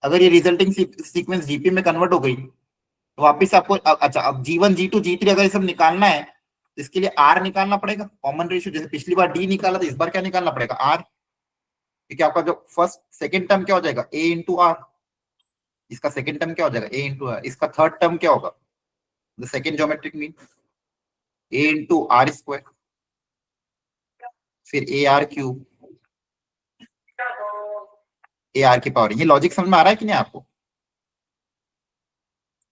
अगर ये रिजल्टिंग सीक्वेंस जीपी में कन्वर्ट हो गई तो वापिस आपको, अच्छा अब G1 G2 G3 अगर ये सब निकालना है तो इसके लिए R निकालना पड़ेगा, कॉमन रेशियो। जैसे पिछली बार D निकाला था, इस बार क्या निकालना पड़ेगा, R। क्योंकि आपका जो फर्स्ट सेकंड टर्म क्या हो जाएगा, A इंटू R। इसका सेकंड टर्म क्या हो जाएगा, A इंटू R। इसका थर्ड टर्म क्या होगा, the second geometric mean, A into R square, फिर AR क्यूब, AR की पावर। ये लॉजिक समझ में आ रहा है कि नहीं आपको?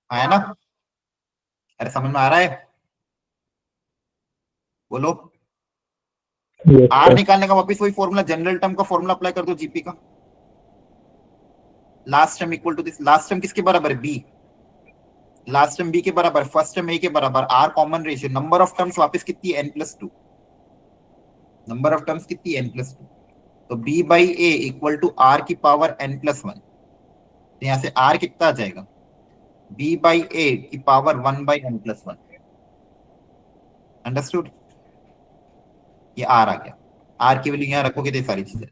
आया ना? अरे समझ में आ रहा है? बोलो। आर निकालने का वापिस वही फॉर्मूला, जनरल टर्म का फॉर्मूला अप्लाई कर दो जीपी का। Last term equal to this, last term किसके बराबर है? बी। लास्ट टर्म बी के बराबर, फर्स्ट टर्म ए के बराबर, r common ratio, number of terms वापस कितनी है? n+2। नंबर ऑफ टर्म्स कितनी है? n+2। तो b by a equal to r की पावर n+1। तो यहां से r कितना आ जाएगा? b बाई ए की पावर 1/n+1। अंडरस्टूड? ये r आ गया। r की वैल्यू यहां रखोगे तो ये सारी चीजें।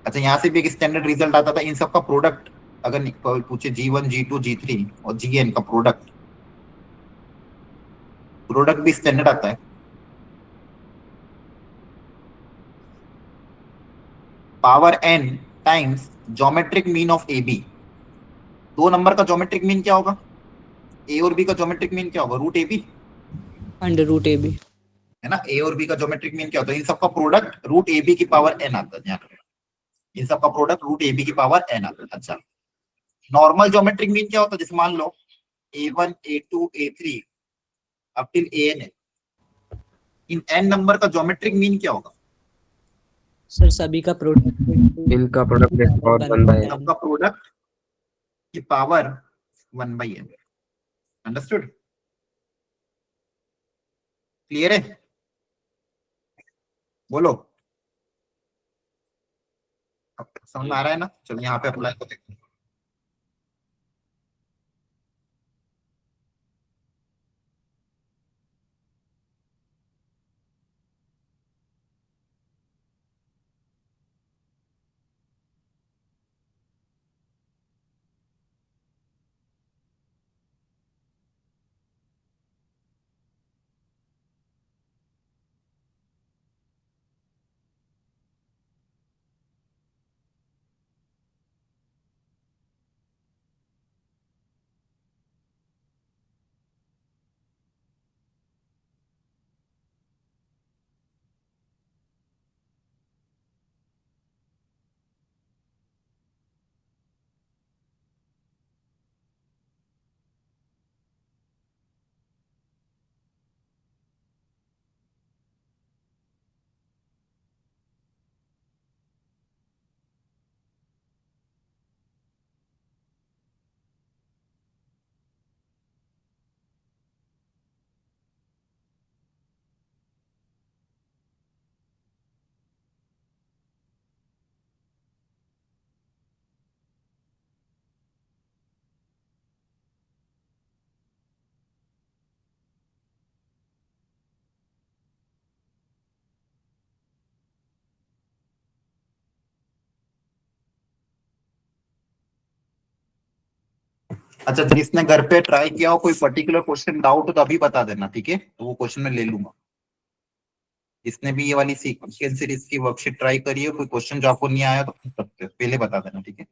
अच्छा, यहां से भी एक स्टैंडर्ड रिजल्ट आता था इन सब का प्रोडक्ट। अगर पूछे G1 G2 G3 और Gn का प्रोडक्ट, प्रोडक्ट भी स्टैंडर्ड आता है। Power n times geometric mean of a b. दो नंबर का ज्योमेट्रिक मीन क्या होगा? ए और बी का ज्योमेट्रिक मीन क्या होगा? Root a b, under root a b. है ना? ए और बी का ज्योमेट्रिक मीन क्या होता है? इन सबका प्रोडक्ट रूट ए बी की पावर n आता है। ध्यान रखना, इन सबका प्रोडक्ट रूट ए बी की पावर n आता है। अच्छा, नॉर्मल ज्योमेट्रिक मीन क्या होता है? जैसे मान लो a1 a2 a3 up till an है, इन n नंबर का ज्योमेट्रिक मीन क्या होगा? सर सभी का प्रोडक्ट इनका प्रोडक्ट और 1/n। सबका प्रोडक्ट की पावर 1/n। अंडरस्टूड? क्लियर है? बोलो। समझ में आ रहा है ना? चलो यहाँ पे अप्लाई कर देखते हैं। अच्छा, जिसने घर पे ट्राई किया हो, कोई पर्टिकुलर क्वेश्चन डाउट हो तो अभी बता देना, ठीक है? तो वो क्वेश्चन मैं ले लूंगा। जिसने भी ये वाली सीक्वेंस सीरीज की वर्कशीट ट्राई करी है, कोई क्वेश्चन जो आपको नहीं आया तो पूछ सकते हो, पहले बता देना, ठीक है?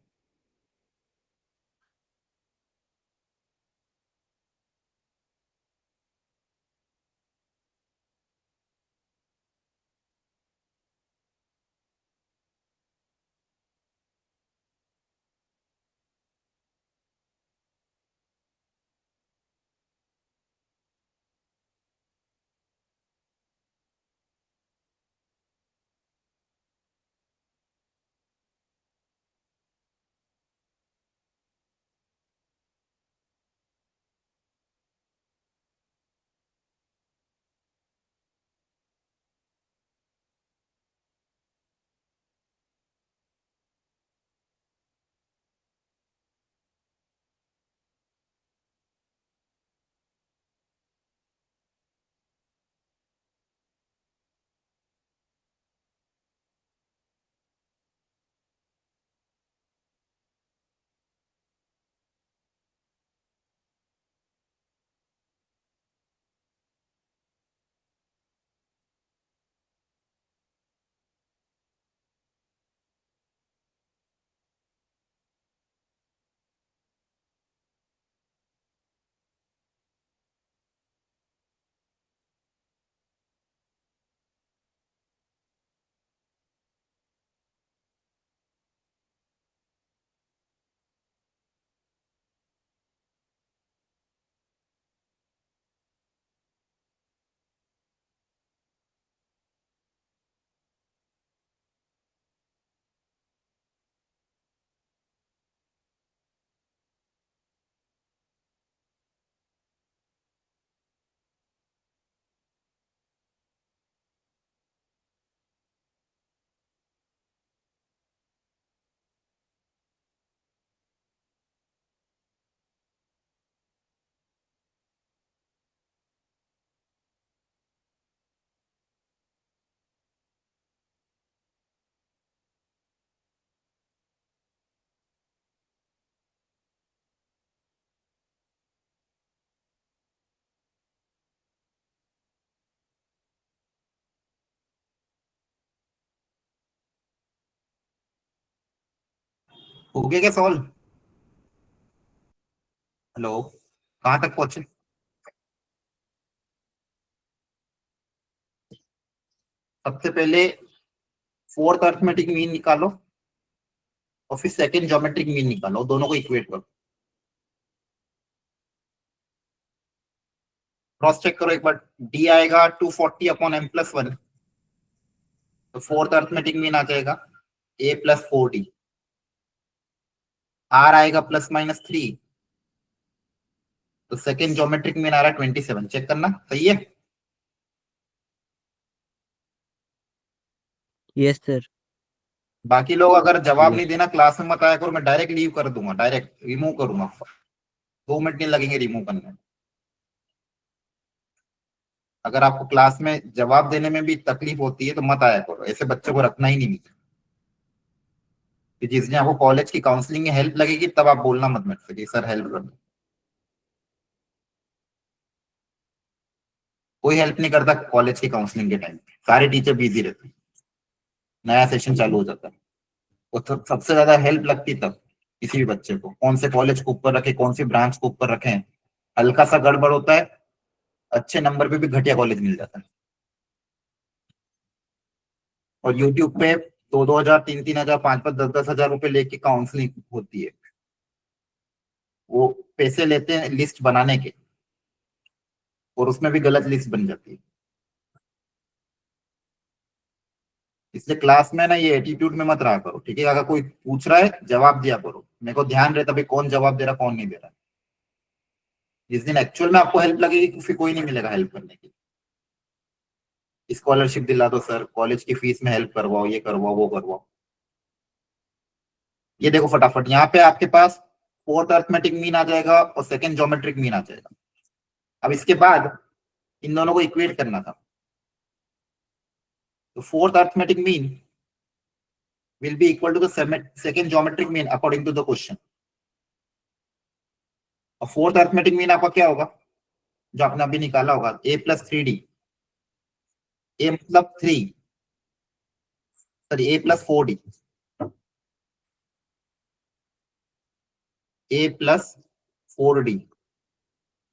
हो गया क्या सॉल्व? हेलो, कहाँ तक पहुंचे? सबसे पहले फोर्थ अर्थमेटिक मीन निकालो और फिर सेकंड ज्योमेट्रिक मीन निकालो, दोनों को इक्वेट करो। क्रॉस चेक करो एक बार। डी आएगा 240 अपॉन m प्लस 1, तो फोर्थ अर्थमेटिक मीन आ जाएगा a प्लस 4d। आर आएगा प्लस माइनस 3, तो सेकंड ज्योमेट्रिक मीन आ रहा है 27। चेक करना सही है। Yes, sir. बाकी लोग अगर जवाब Yes. नहीं देना क्लास में मत आया करो, मैं डायरेक्ट लीव कर दूंगा, डायरेक्ट रिमूव करूंगा। 2 मिनट नहीं लगेंगे रिमूव करने में। अगर आपको क्लास में जवाब देने में भी तकलीफ होती है तो मत आया करो, ऐसे बच्चों को रखना ही नहीं मिलता। कि जिस दिन आपको कॉलेज की काउंसलिंग में हेल्प लगेगी तब आप बोलना मत मेरे से कि सर हेल्प कर दो। कोई हेल्प नहीं करता कॉलेज की काउंसलिंग के टाइम, सारे टीचर बिजी रहते हैं, नया सेशन चालू हो जाता है। वो तो सबसे ज्यादा हेल्प लगती तब किसी भी बच्चे को, कौन से कॉलेज को ऊपर रखे, कौन सी ब्रांच को ऊपर रखे। हल्का सा गड़बड़ होता है, अच्छे नंबर पे भी घटिया कॉलेज मिल जाता है। और यूट्यूब पे 2-2 हजार, 3-3 हजार, 5-5, 10-10 हजार रुपए लेके काउंसलिंग होती है। वो पैसे लेते हैं लिस्ट बनाने के, और उसमें भी गलत लिस्ट बन जाती है। इसलिए क्लास में ना ये एटीट्यूड में मत रहा करो, ठीक है? अगर कोई पूछ रहा है जवाब दिया करो, मेरे को ध्यान रहता भाई कौन जवाब दे रहा कौन नहीं दे रहा। जिस दिन एक्चुअल में आपको हेल्प लगेगी तो फिर कोई नहीं मिलेगा हेल्प करने की। स्कॉलरशिप दिला दो सर, कॉलेज की फीस में हेल्प करवाओ, ये करवाओ वो करवाओ। ये देखो फटाफट, यहाँ पे आपके पास फोर्थ अर्थमेटिक मीन आ जाएगा और सेकंड ज्योमेट्रिक मीन आ जाएगा। अब इसके बाद इन दोनों को इक्वेट करना था। तो fourth arithmetic mean will be equal to the second geometric mean according to the question। और फोर्थ अर्थमेटिक मीन आपका क्या होगा जो आपने अभी निकाला होगा? a plus 3d। a मतलब 3, sorry a plus 4d। a plus 4d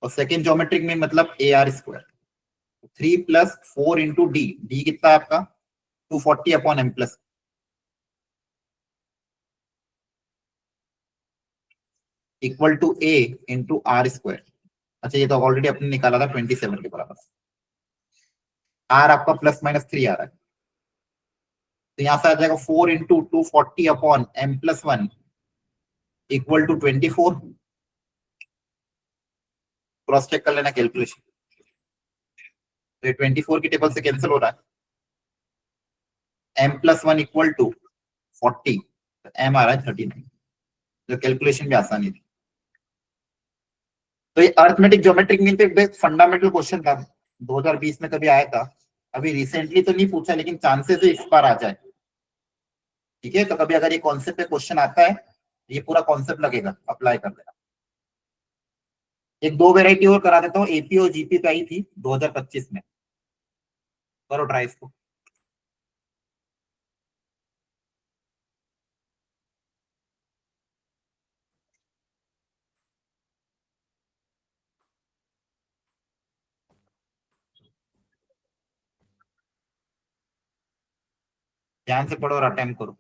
और सेकेंड ज्योमेट्रिक मीन मतलब ए आर स्क्वायर। 3 + 4 × d, d कितना है आपका? 240 upon m plus, equal to a into r square. अच्छा ये तो ऑलरेडी आपने निकाला था 27 के बराबर। r आपका प्लस माइनस 3 आ रहा है, तो यहां से आ जाएगा 4 × 240 upon m plus 1 equal to 24। Cross check कर लेना कैलकुलेशन। तो 24 की टेबल से कैंसिल हो रहा है। m प्लस 1 इक्वल टू 40, तो m आ रहा है 39। तो कैलकुलेशन भी आसानी थी। तो ये अर्थमेटिक ज्योमेट्रिक मीन पे फंडामेंटल क्वेश्चन था, 2020 में कभी आया था। अभी रिसेंटली तो नहीं पूछा, लेकिन चांसेस है इस बार आ जाए। ठीक है, तो कभी अगर ये कॉन्सेप्ट पे क्वेश्चन आता है, ये पूरा कॉन्सेप्ट लगेगा, अप्लाई कर देना। एक दो वेराइटी और करा देता हूँ, एपी और जीपी पे आई थी 2025 में, करो ट्राई इसको। ध्यान से पढ़ो और अटेम्प्ट करो।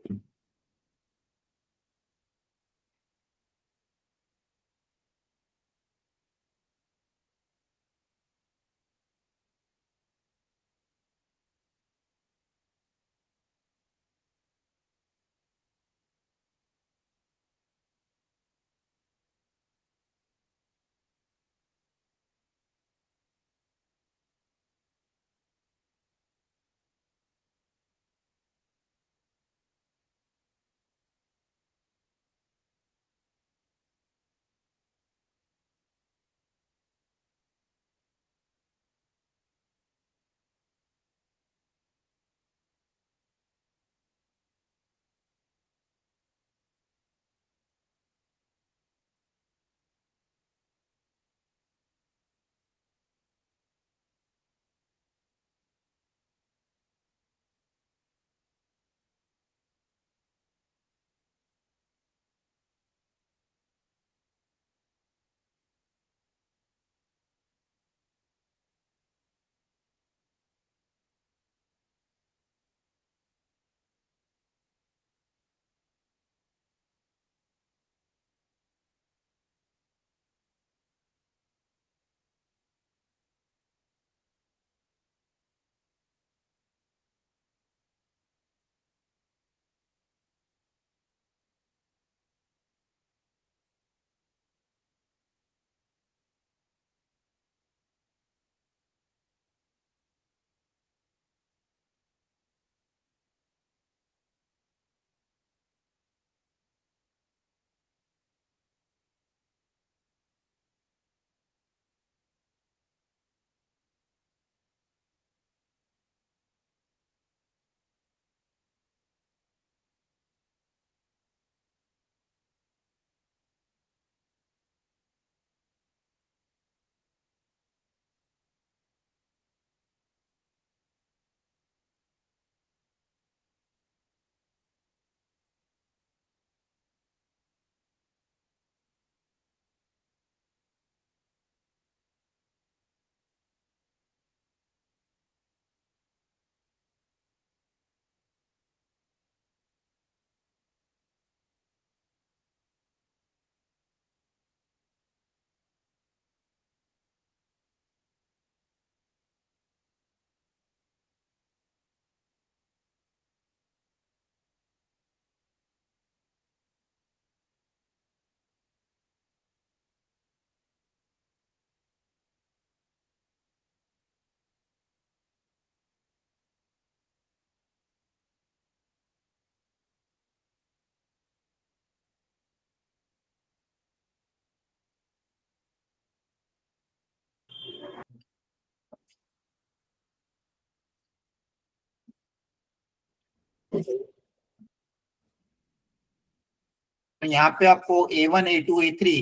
तो यहाँ पे आपको A1 A2 A3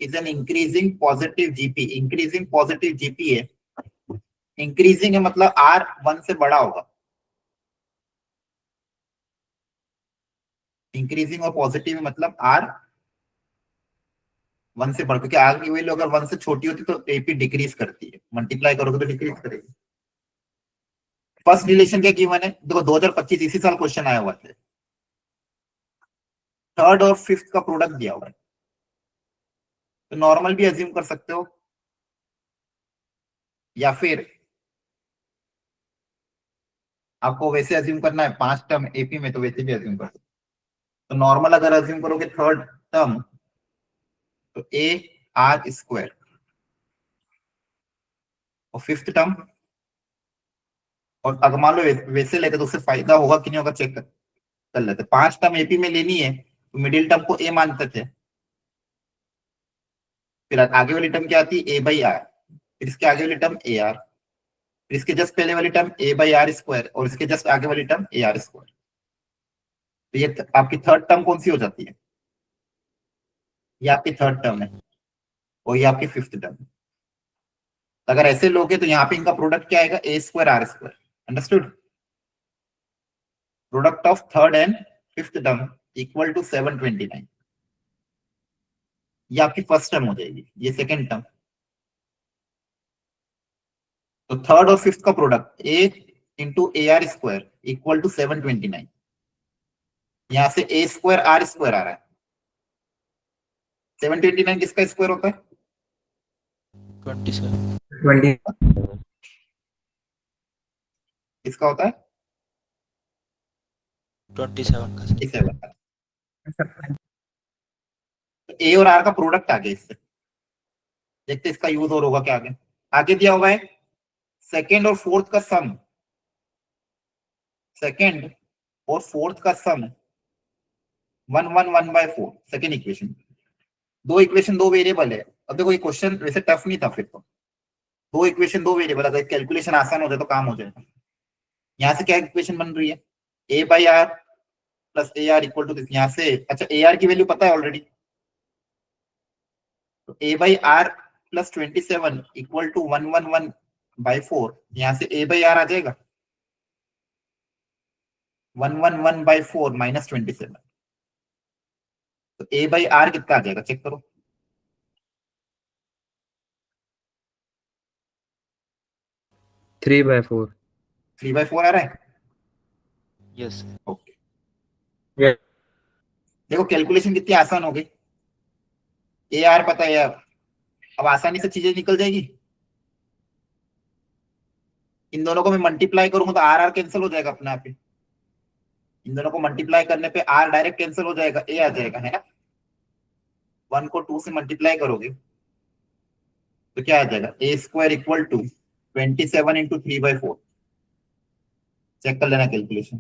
is an increasing positive GP, increasing positive GP है। इंक्रीजिंग है मतलब R 1 से बड़ा होगा, इंक्रीजिंग और पॉजिटिव है मतलब R 1 से बड़ा, क्योंकि आर की वैल्यू अगर 1 से छोटी होती तो एपी डिक्रीज करती है, मल्टीप्लाई करोगे तो डिक्रीज करेगी। फर्स्ट रिलेशन क्या गिवन है, देखो 2025 इसी साल क्वेश्चन आया हुआ है, थर्ड और फिफ्थ का प्रोडक्ट दिया हुआ है, तो नॉर्मल भी अज्यूम कर सकते हो या फिर आपको वैसे अज्यूम करना है 5 टर्म एपी में, तो वैसे भी अज्यूम कर सकते हो। तो नॉर्मल अगर अज्यूम करोगे थर्ड टर्म तो ए आर स्क्वायर, और फिफ्थ टर्म, और अगर मान लो वैसे लेते तो उससे फायदा होगा कि नहीं होगा चेक कर लेते। 5 टर्म एपी में लेनी है तो मिडिल टर्म को ए मानते थे, फिर आगे वाली टर्म क्या आती है ए बाई आर, फिर इसके आगे वाली टर्म ए आर, फिर इसके जस्ट पहले वाली term a by r square, और इसके जस्ट आगे वाली टर्म ए आर स्क्वायर। तो ये आपकी थर्ड टर्म कौन सी हो जाती है, ये आपकी थर्ड टर्म है और ये आपकी फिफ्थ टर्म है। अगर ऐसे लोगे तो यहाँ पे इनका प्रोडक्ट क्या आएगा, A square R square. Understood? Product of third and fifth term equal to 729। ये आपकी फर्स्ट टर्म हो जाएगी, ये सेकेंड टर्म। तो थर्ड और फिफ्थ का product A into A R square equal to 729। यहां से ए स्क्वायर आर स्क्वायर आ रहा है, 729 किसका स्क्वायर होता है, 27. 20 किसका होता है 27 का सर. 27 का। तो ए और आर का प्रोडक्ट आ गया इससे, देखते हैं इसका यूज और होगा क्या आगे। आगे दिया हुआ है सेकेंड और फोर्थ का सम, सेकेंड और फोर्थ का सम 1 सेकेंड इक्वेशन। दो इक्वेशन दो वेरिएबल है। अब देखो ये क्वेश्चन वैसे टफ नहीं था, फिर तो दो इक्वेशन दो वेरिएबल, अगर कैलकुलेशन आसान हो जाए तो काम हो जाएगा। यहाँ से क्या इक्वेशन बन रही है, A by R plus A R equal to this. यहाँ से अच्छा ए आर की वैल्यू पता है ऑलरेडी, तो A by R plus 27 equal to 111/4। यहाँ से ए बाई आर आ जाएगा 111/4 माइनस 27। तो ए बाई आर कितना आ जाएगा चेक करो, 3/4. 3/4 आ रहा है। Yes. Okay, Yes. देखो कैलकुलेशन कितनी आसान हो गई, ए आर पता है यार, अब आसानी से चीजें निकल जाएगी। इन दोनों को मैं मल्टीप्लाई करूंगा तो आर आर कैंसिल हो जाएगा अपने आप ही, इन दोनों को मल्टीप्लाई करने पे आर डायरेक्ट कैंसिल हो जाएगा, ए आ जाएगा, है ना। 1 को 2 से मल्टीप्लाई करोगे तो क्या आ जाएगा, A square equal to 27 into 3/4। Check कर लेना कैलकुलेशन,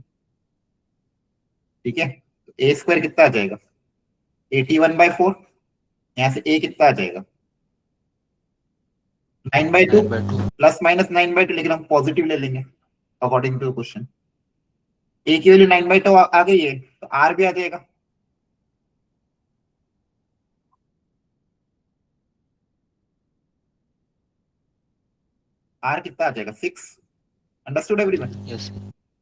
ठीक है। तो ए स्क्वायर कितना आ जाएगा 81/4, यहाँ से ए कितना आ जाएगा 9/2, 9/2. प्लस माइनस 9/2, लेकिन हम पॉजिटिव ले लेंगे अकॉर्डिंग टू क्वेश्चन। ए की वैल्यू 9/2 आ गई है तो आर भी आ जाएगा, आर कितना आ जाएगा 6। Understood everyone? Yes.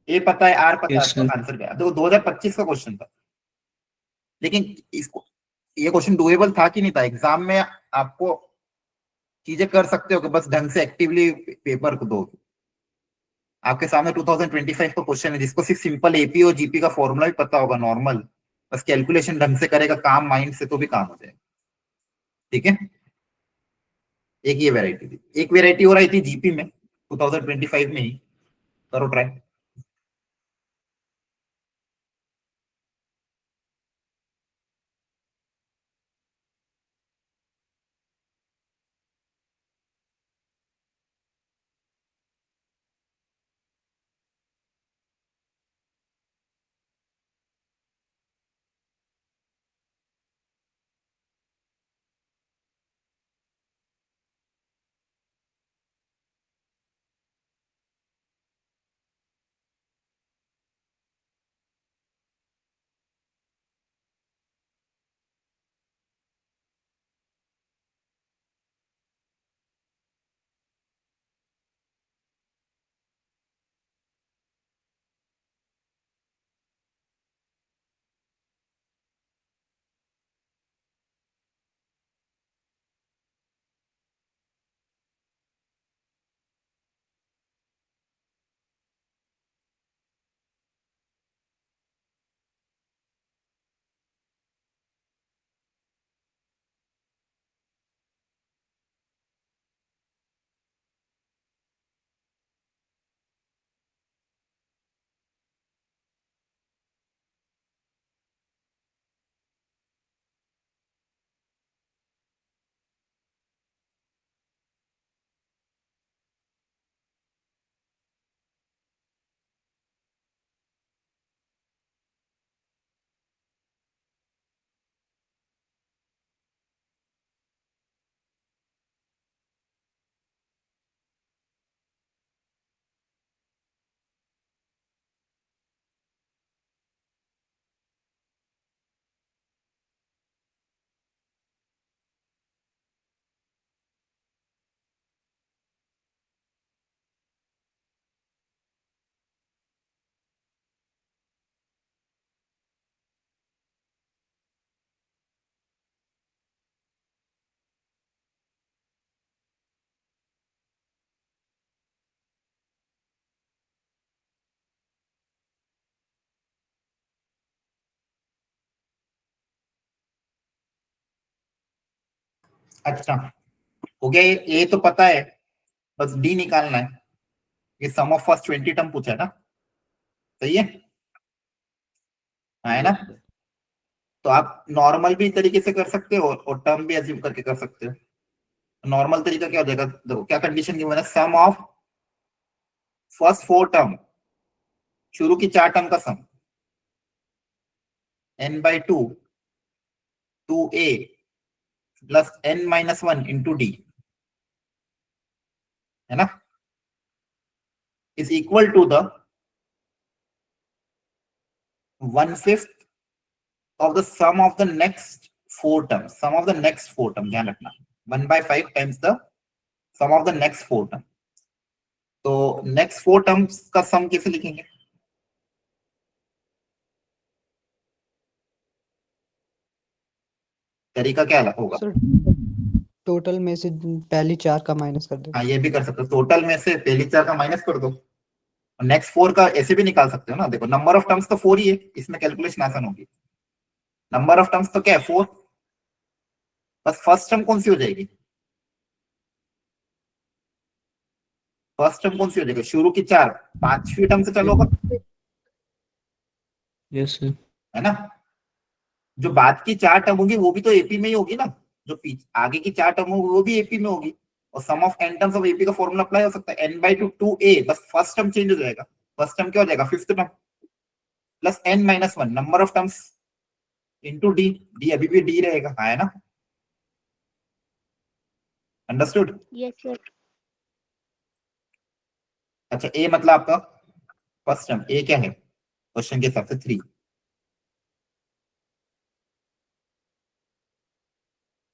ए पता है आर पता है, Yes, तो sir. आंसर क्या है। देखो 2025 का क्वेश्चन था, लेकिन इसको ये क्वेश्चन डुएबल था कि नहीं था एग्जाम में, आपको चीजें कर सकते हो कि बस ढंग से एक्टिवली पेपर को दो। आपके सामने 2025 का क्वेश्चन है जिसको सिर्फ सिंपल एपी और जीपी का फॉर्मूला भी पता होगा नॉर्मल, बस कैलकुलेशन ढंग से करेगा काम माइंड से तो भी काम हो जाएगा, ठीक है। एक ये वेराइटी थी, एक वेराइटी और आई थी जीपी में 2025 में ही, करो ट्राई। अच्छा हो गया, ये तो पता है, बस डी निकालना है। ये सम ऑफ फर्स्ट 20 टर्म पूछा है ना, सही है, हाँ, है ना। तो आप नॉर्मल भी तरीके से कर सकते हो और टर्म भी अज्यूम करके कर सकते हो। नॉर्मल तरीका क्या हो जाएगा, देखो क्या कंडीशन की है, सम ऑफ फर्स्ट 4 टर्म, शुरू की 4 टर्म का सम, n/2 2a plus n-1 into d, है ना, is equal to the 1/5 of the sum of the next 4 terms, sum of the next 4 term, ध्यान रखना 1/5 times the sum of the next 4 term। तो next 4 terms का sum कैसे लिखेंगे, तरीका क्या होगा। सर टोटल में से पहली 4 का माइनस कर दो। हाँ, ये भी कर सकते हो, टोटल में से पहली 4 का माइनस कर दो, नेक्स्ट 4 का ऐसे भी निकाल सकते हो ना। देखो नंबर ऑफ टर्म्स तो 4 ही है, इसमें कैलकुलेशन आसान होगी। नंबर ऑफ टर्म्स तो क्या है 4, बस फर्स्ट टर्म कौन सी हो जाएगी, फर्स्ट टर्म कौन सी हो जाएगी, शुरू की 4 5वीं टर्म से चलोगा, यस सर। है ना। जो बाद की 4 टर्म होगी वो भी तो एपी में ही होगी ना, जो आगे की 4 टर्म होगी वो भी एपी में होगी। और sum of N terms of AP का फॉर्मूला अप्लाई हो सकता है, n/2 2a, बस फर्स्ट टर्म चेंज हो जाएगा, फर्स्ट टर्म क्या हो जाएगा 5th term, plus n-1 number of terms into D, D अभी भी डी रहेगा, हाँ, है ना, अंडरस्टूड। Yes, sir. अच्छा ए मतलब आपका फर्स्ट टर्म, ए क्या है क्वेश्चन के हिसाब से 3,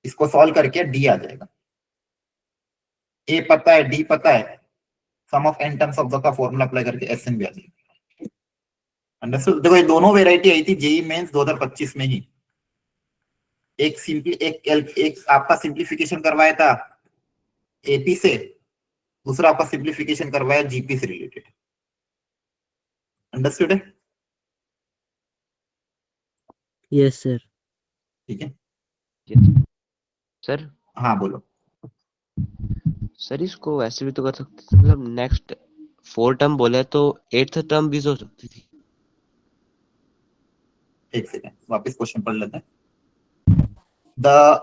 इसको सॉल्व करके डी आ जाएगा, ए पता है डी पता है, sum of N terms of the का फॉर्मूला अप्लाई करके एस एन भी आ जाएगा, अंडरस्टूड। देखो ये दोनों वेराइटी आई थी जेई मेंस 2025 में ही, एक सिंपली एक आपका सिंप्लीफिकेशन करवाया था एपी से, दूसरा आपका सिंप्लीफिकेशन करवाया जीपी से रिलेटेड, अंडरस्टूड है, यस सर। ठीक है। सर हाँ बोलो। सर इसको वैसे भी तो कर सकते थे, मतलब नेक्स्ट 4 टर्म बोले तो 8th टर्म भी हो सकती थी। एक सेकंड वापस क्वेश्चन पढ़ लेते हैं।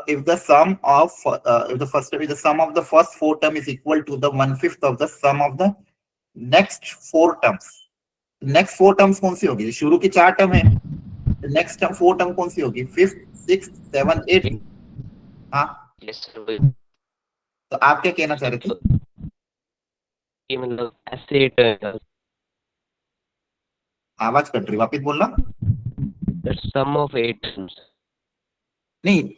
If the sum of if the sum of the first 4 term is equal to the 1/5 of the sum of the next 4 terms, next 4 terms कौन सी होगी, शुरू की 4 टर्म है, नेक्स्ट टर्म 4 टर्म कौन सी होगी 5th 6th 7th 8th, हाँ। Yes sir, वही तो आप क्या कहना चाह रहे थे, कि मतलब ऐसे 8 आवाज कट रही, वापस बोलना। सम ऑफ 8 टर्म्स, नहीं,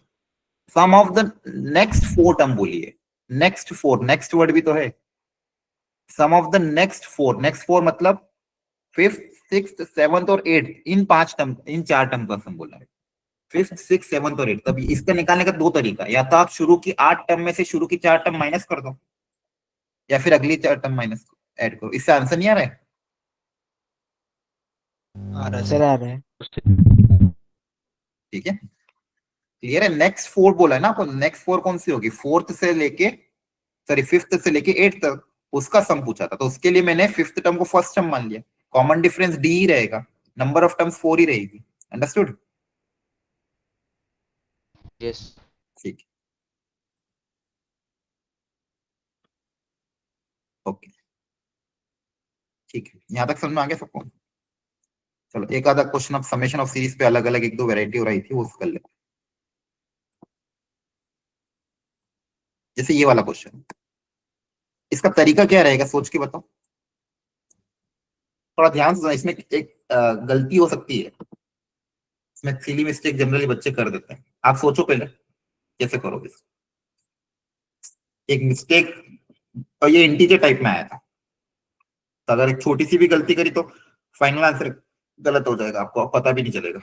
सम ऑफ द नेक्स्ट 4 टर्म बोलिए, नेक्स्ट 4, नेक्स्ट वर्ड भी तो है, sum of the next 4, next 4 मतलब 5th 6th 7th और 8th, इन 5 टर्म, इन 4 टर्म का सम बोला है, 5th 6th 7th और 8th। तभी इसका निकालने का 2 तरीका, या तो आप शुरू की 8 टर्म में से शुरू की 4 टर्म माइनस कर दो, या फिर अगली 4 टर्म माइनस ऐड करो। इससे आंसर नहीं आ रहा है, आ रहा है सर सर। आ रहा है। ठीक है, क्लियर है। नेक्स्ट 4 बोला है ना आपको, नेक्स्ट 4 कौन सी होगी, 4th से लेके, सॉरी 5th से लेके 8th तक, उसका सम पूछा था, तो उसके लिए मैंने 5th टर्म को फर्स्ट टर्म मान लिया, कॉमन डिफरेंस डी ही रहेगा, नंबर ऑफ टर्म्स 4 ही रहेगी, अंडरस्टूड। यस ठीक, ओके, ठीक है, यहां तक समझ में आ गया सबको। चलो एक आधा क्वेश्चन अब समेशन ऑफ सीरीज पे अलग अलग 1-2 वैरायटी हो रही थी वो कर लेते, जैसे ये वाला क्वेश्चन, इसका तरीका क्या रहेगा सोच के बताओ, थोड़ा ध्यान से, इसमें एक गलती हो सकती है, इसमें सिली मिस्टेक जनरली बच्चे कर देते हैं, आप सोचो पहले कैसे करोगे। एक मिस्टेक, और ये इंटीजर टाइप में आया था, तो अगर एक छोटी सी भी गलती करी तो फाइनल आंसर गलत हो जाएगा, आपको पता भी नहीं चलेगा।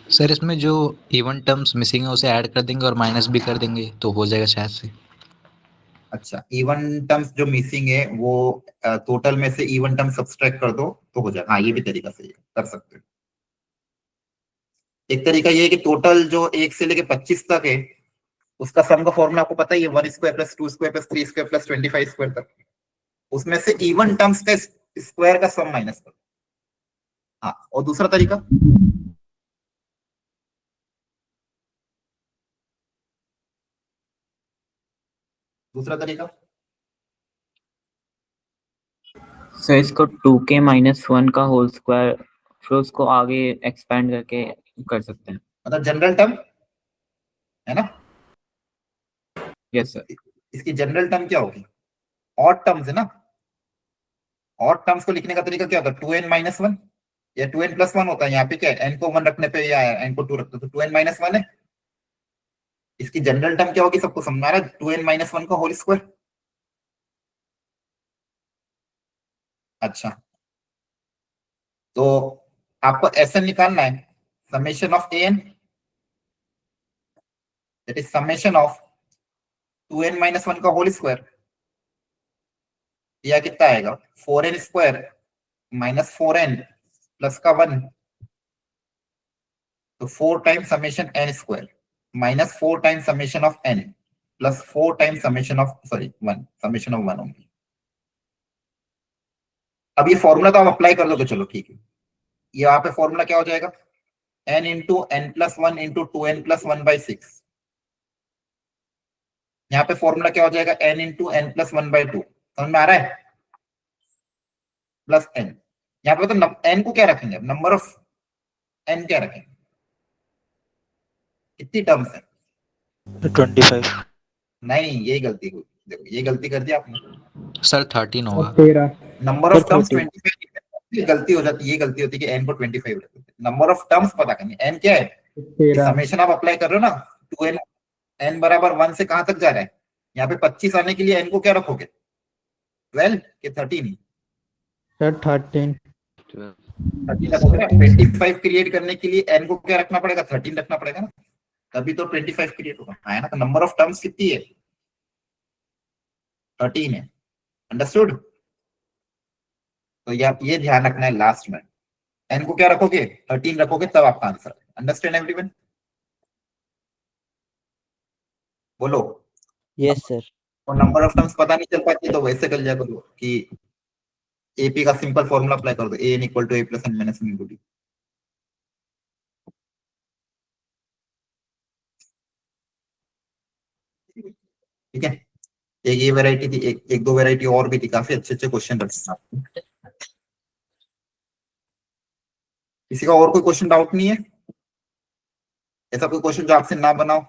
सर इसमें जो इवन टर्म्स मिसिंग है उसे ऐड कर देंगे और माइनस भी कर देंगे तो हो जाएगा शायद से। अच्छा, इवन टर्म्स जो मिसिंग है वो टोटल में से इवन टर्म सब्सट्रैक्ट कर दो तो हो जाएगा, हाँ ये भी तरीका सही है, कर सकते हो। एक तरीका ये है कि टोटल जो 1 से लेके 25 तक है उसका सम का फॉर्मूला आपको पता ही है, 1 square plus 2 square plus 3 square plus 25 square तक। उसमें से इवन टर्म्स का स्क्वायर का सम माइनस करो। हाँ, और दूसरा तरीका सर इसको 2k-1 का होल स्क्वायर, फिर उसको आगे एक्सपेंड करके कर सकते हैं। मतलब जनरल टर्म है ना। Yes sir. इसकी जनरल टर्म क्या होगी? ऑड टर्म्स है ना। ऑड टर्म्स को लिखने का तरीका क्या होता है? 2n-1 या 2n+1 होता है। यहाँ पे क्या है, n को 1 रखने पे या n को 2 रखते तो 2n-1 है। इसकी जनरल टर्म क्या होगी सबको समझ आ रहा है? 2n-1 का होल स्क्वायर। अच्छा, तो आपको ऐसा निकालना है, summation of an, that is summation of 2n-1 का होल स्क्वायर, या कितना आएगा? 4n square minus 4n plus का 1, तो 4 times summation n square minus 4 times summation of n plus 4 times summation of 1 summation of 1 होंगे। अब ये फॉर्मूला तो आप अप्लाई कर दोगे, चलो ठीक है। ये यहाँ पे फॉर्मूला क्या हो जाएगा? n into n+1 into 2n+1/6। यहाँ पे फॉर्मूला क्या हो जाएगा? n into n+1/2। समझ में आ रहा है? Plus n। यहाँ पे तो n को क्या रखेंगे? नंबर ऑफ n क्या रखेंगे? कितनी टर्म्स है? 25। नहीं, ये गलती हुई, देखो ये गलती कर दी आपने। सर 13 होगा। 13। Number of terms 13। 25 गलती हो जाती है। ये गलती होती है कि n को 25 रखते हैं। नंबर ऑफ टर्म्स पता करनी। n क्या है? 13। समेशन आप अप्लाई कर रहे हो ना, 2n, n बराबर 1 से कहां तक जा रहा है? यहाँ पे 25 आने के लिए n को क्या रखोगे? 12 के 13? सर 13। 13 रखोगे ना। 25 क्रिएट करने के लिए n को क्या रखना पड़ेगा? 13 रखना पड़ेगा ना, तभी तो 25 क्रिएट होगा, है ना। तो नंबर ऑफ टर्म्स कितनी है? 13 है। अंडरस्टूड? तो ये ध्यान रखना है लास्ट में, n को क्या रखोगे? 13 रखोगे तब आपका आंसर। Understand everyone? बोलो। Yes sir. और नंबर ऑफ टर्म्स पता नहीं चल पाती तो वैसे कर लिया करो कि एपी का सिंपल फॉर्मूला अप्लाई कर दो, an equal to a plus n minus n into d। ठीक है, एक ये वैरायटी थी, एक दो वैरायटी और भी थी, काफी अच्छे अच्छे क्वेश्चन रखते हैं। किसी का और कोई क्वेश्चन डाउट नहीं है? ऐसा कोई क्वेश्चन जो आपसे ना बनाओ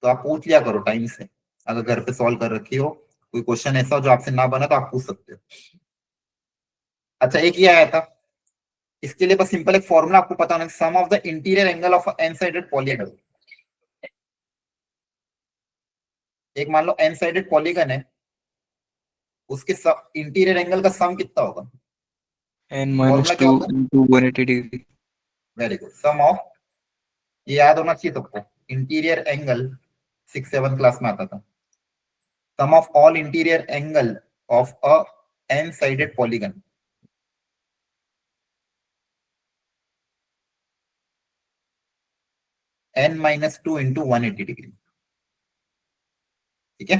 तो आप पूछ लिया करो टाइम से। अगर घर पे सॉल्व कर रखी हो कोई क्वेश्चन ऐसा जो आपसे ना बना तो आप पूछ सकते हो। अच्छा, एक ये आया था, इसके लिए बस सिंपल एक फॉर्मूला आपको पता होना, sum of the interior angle of N sided polygon. एक मान लो एन साइडेड पॉलीगन है, उसके इंटीरियर एंगल का सम कितना होगा? n-2 into 180 degree. Very good. Sum of, ये याद होना चाहिए सबको, इंटीरियर एंगल 6-7 क्लास में आता था। Sum of all interior angle of a N sided polygon. n-2 into 180 degree. ठीक है,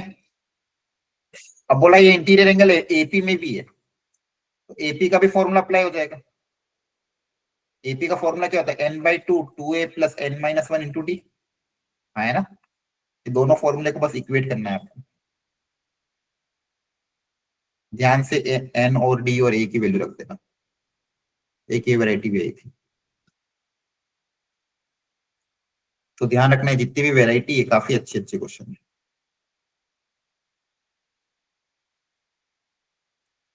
अब बोला ये इंटीरियर एंगल एपी में भी है, तो एपी का भी फॉर्मूला अप्लाई हो जाएगा। एपी का फॉर्मूला क्या होता है? n/2 2a plus n-1 into d, है ना। ये दोनों फॉर्मूले को बस इक्वेट करना है आपको। ध्यान से n और d और a की वैल्यू रख देना। एक ये वैरायटी भी आई थी, तो ध्यान रखना है जितनी भी वैरायटी है काफी अच्छे अच्छे क्वेश्चन है।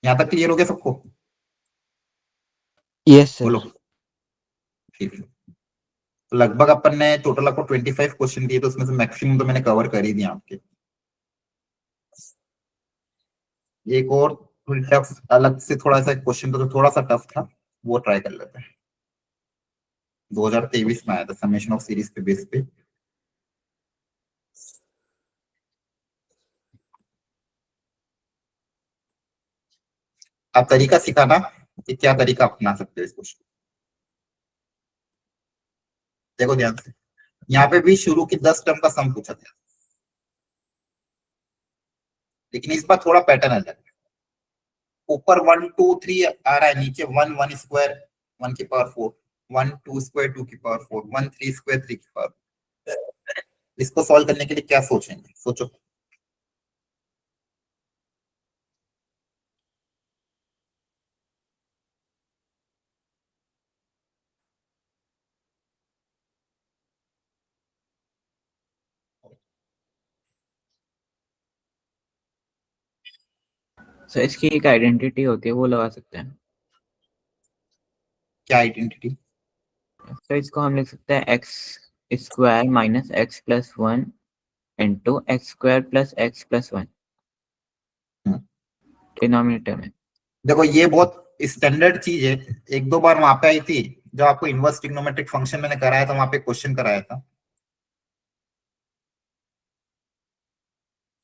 यहाँ तक क्लियर हो गया सबको? यस बोलो। सर। ठीक है, तो लगभग अपन ने टोटल आपको 25 क्वेश्चन दिए, तो उसमें से मैक्सिमम तो मैंने कवर कर ही दिया आपके। एक और थोड़ी टफ अलग से थोड़ा सा क्वेश्चन तो थोड़ा सा टफ था, वो ट्राई कर लेते हैं। 2023 में आया था, समेशन ऑफ सीरीज पे बेस पे। आप तरीका सिखाना कि क्या तरीका अपना सकते हो इस क्वेश्चन। देखो ध्यान से, यहाँ पे भी शुरू की 10 टर्म का सम पूछा गया, लेकिन इस बार थोड़ा पैटर्न अलग है। ऊपर 1 2 3 आ रहा है, नीचे 1 1 स्क्वायर 1 की पावर 4, 1 2 स्क्वायर 2 की पावर 4, 1 3 स्क्वायर 3 की पावर 4। इसको सॉल्व करने के लिए क्या सोचेंगे, सोचो। सर इसकी एक आइडेंटिटी होती है, वो लगा सकते हैं। क्या आइडेंटिटी? तो इसको हम लिख सकते हैं x square minus x plus 1 into x square plus x plus 1 denominator में। देखो ये बहुत स्टैंडर्ड चीज है, एक दो बार वहां पे आई थी जब आपको इनवर्स ट्रिग्नोमेट्रिक फंक्शन मैंने कराया था, वहां पे क्वेश्चन कराया था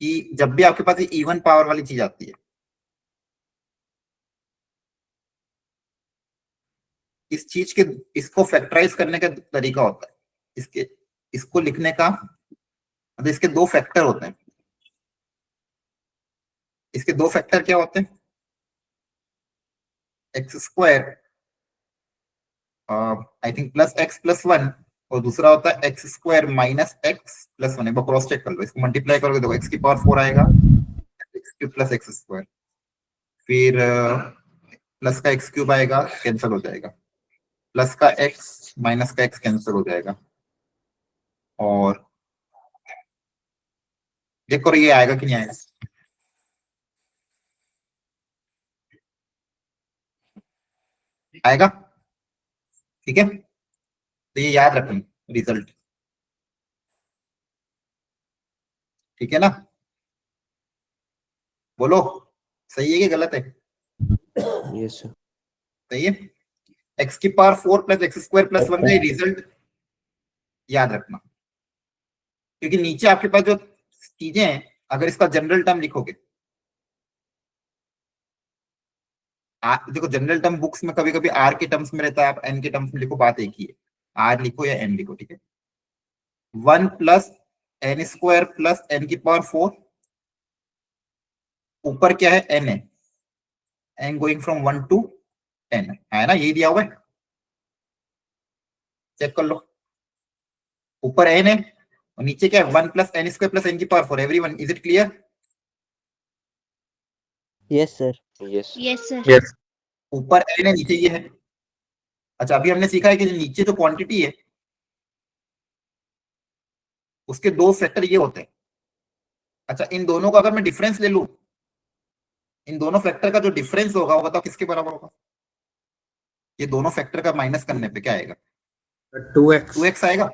कि जब भी आपके पास इवन पावर वाली चीज आती है, इस चीज के, इसको फैक्टराइज करने का तरीका होता है, इसको लिखने का मतलब इसके दो फैक्टर होते हैं। इसके दो फैक्टर क्या होते हैं? X square I think plus x plus 1, और दूसरा होता है x square minus x plus 1। एक बार क्रॉस चेक कर लो, इसको मल्टीप्लाई करोगे देखो एक्स की पावर 4 आएगा, x cube plus x square, फिर प्लस का एक्स क्यूब आएगा, कैंसिल हो जाएगा, प्लस का एक्स माइनस का एक्स कैंसिल हो जाएगा, और देखो ये आएगा कि नहीं आएगा, आएगा। ठीक है, तो ये याद रखें रिजल्ट, ठीक है ना? बोलो सही है कि गलत है? Yes sir. सही है। एक्स की power 4 plus x square plus 1 का रिजल्ट याद रखना, क्योंकि नीचे आपके पास जो चीजें हैं, अगर इसका जनरल टर्म लिखोगे, देखो जनरल टर्म बुक्स में कभी कभी आर के टर्म्स में रहता है, आप एन के टर्म्स में लिखो, बात एक ही है, आर लिखो या एन लिखो, ठीक है। 1 plus N square plus N की पावर 4, ऊपर क्या है, एन है, n going from 1 to n है ना, यही दिया हुआ है, चेक कर लो। ऊपर एन है और नीचे क्या है, 1 plus N square plus N की power 4। Everyone, is it clear? Yes sir. Yes Yes, sir. Yes. ऊपर एन है, नीचे ये है। अच्छा, अभी हमने सीखा है कि नीचे जो क्वांटिटी है उसके दो फैक्टर ये होते हैं। अच्छा, इन दोनों का अगर मैं डिफरेंस ले लूं, इन दोनों फैक्टर का जो डिफरेंस होगा वो बताओ किसके बराबर होगा? ये दोनों फैक्टर का माइनस करने पे क्या आएगा? 2x. 2x आएगा,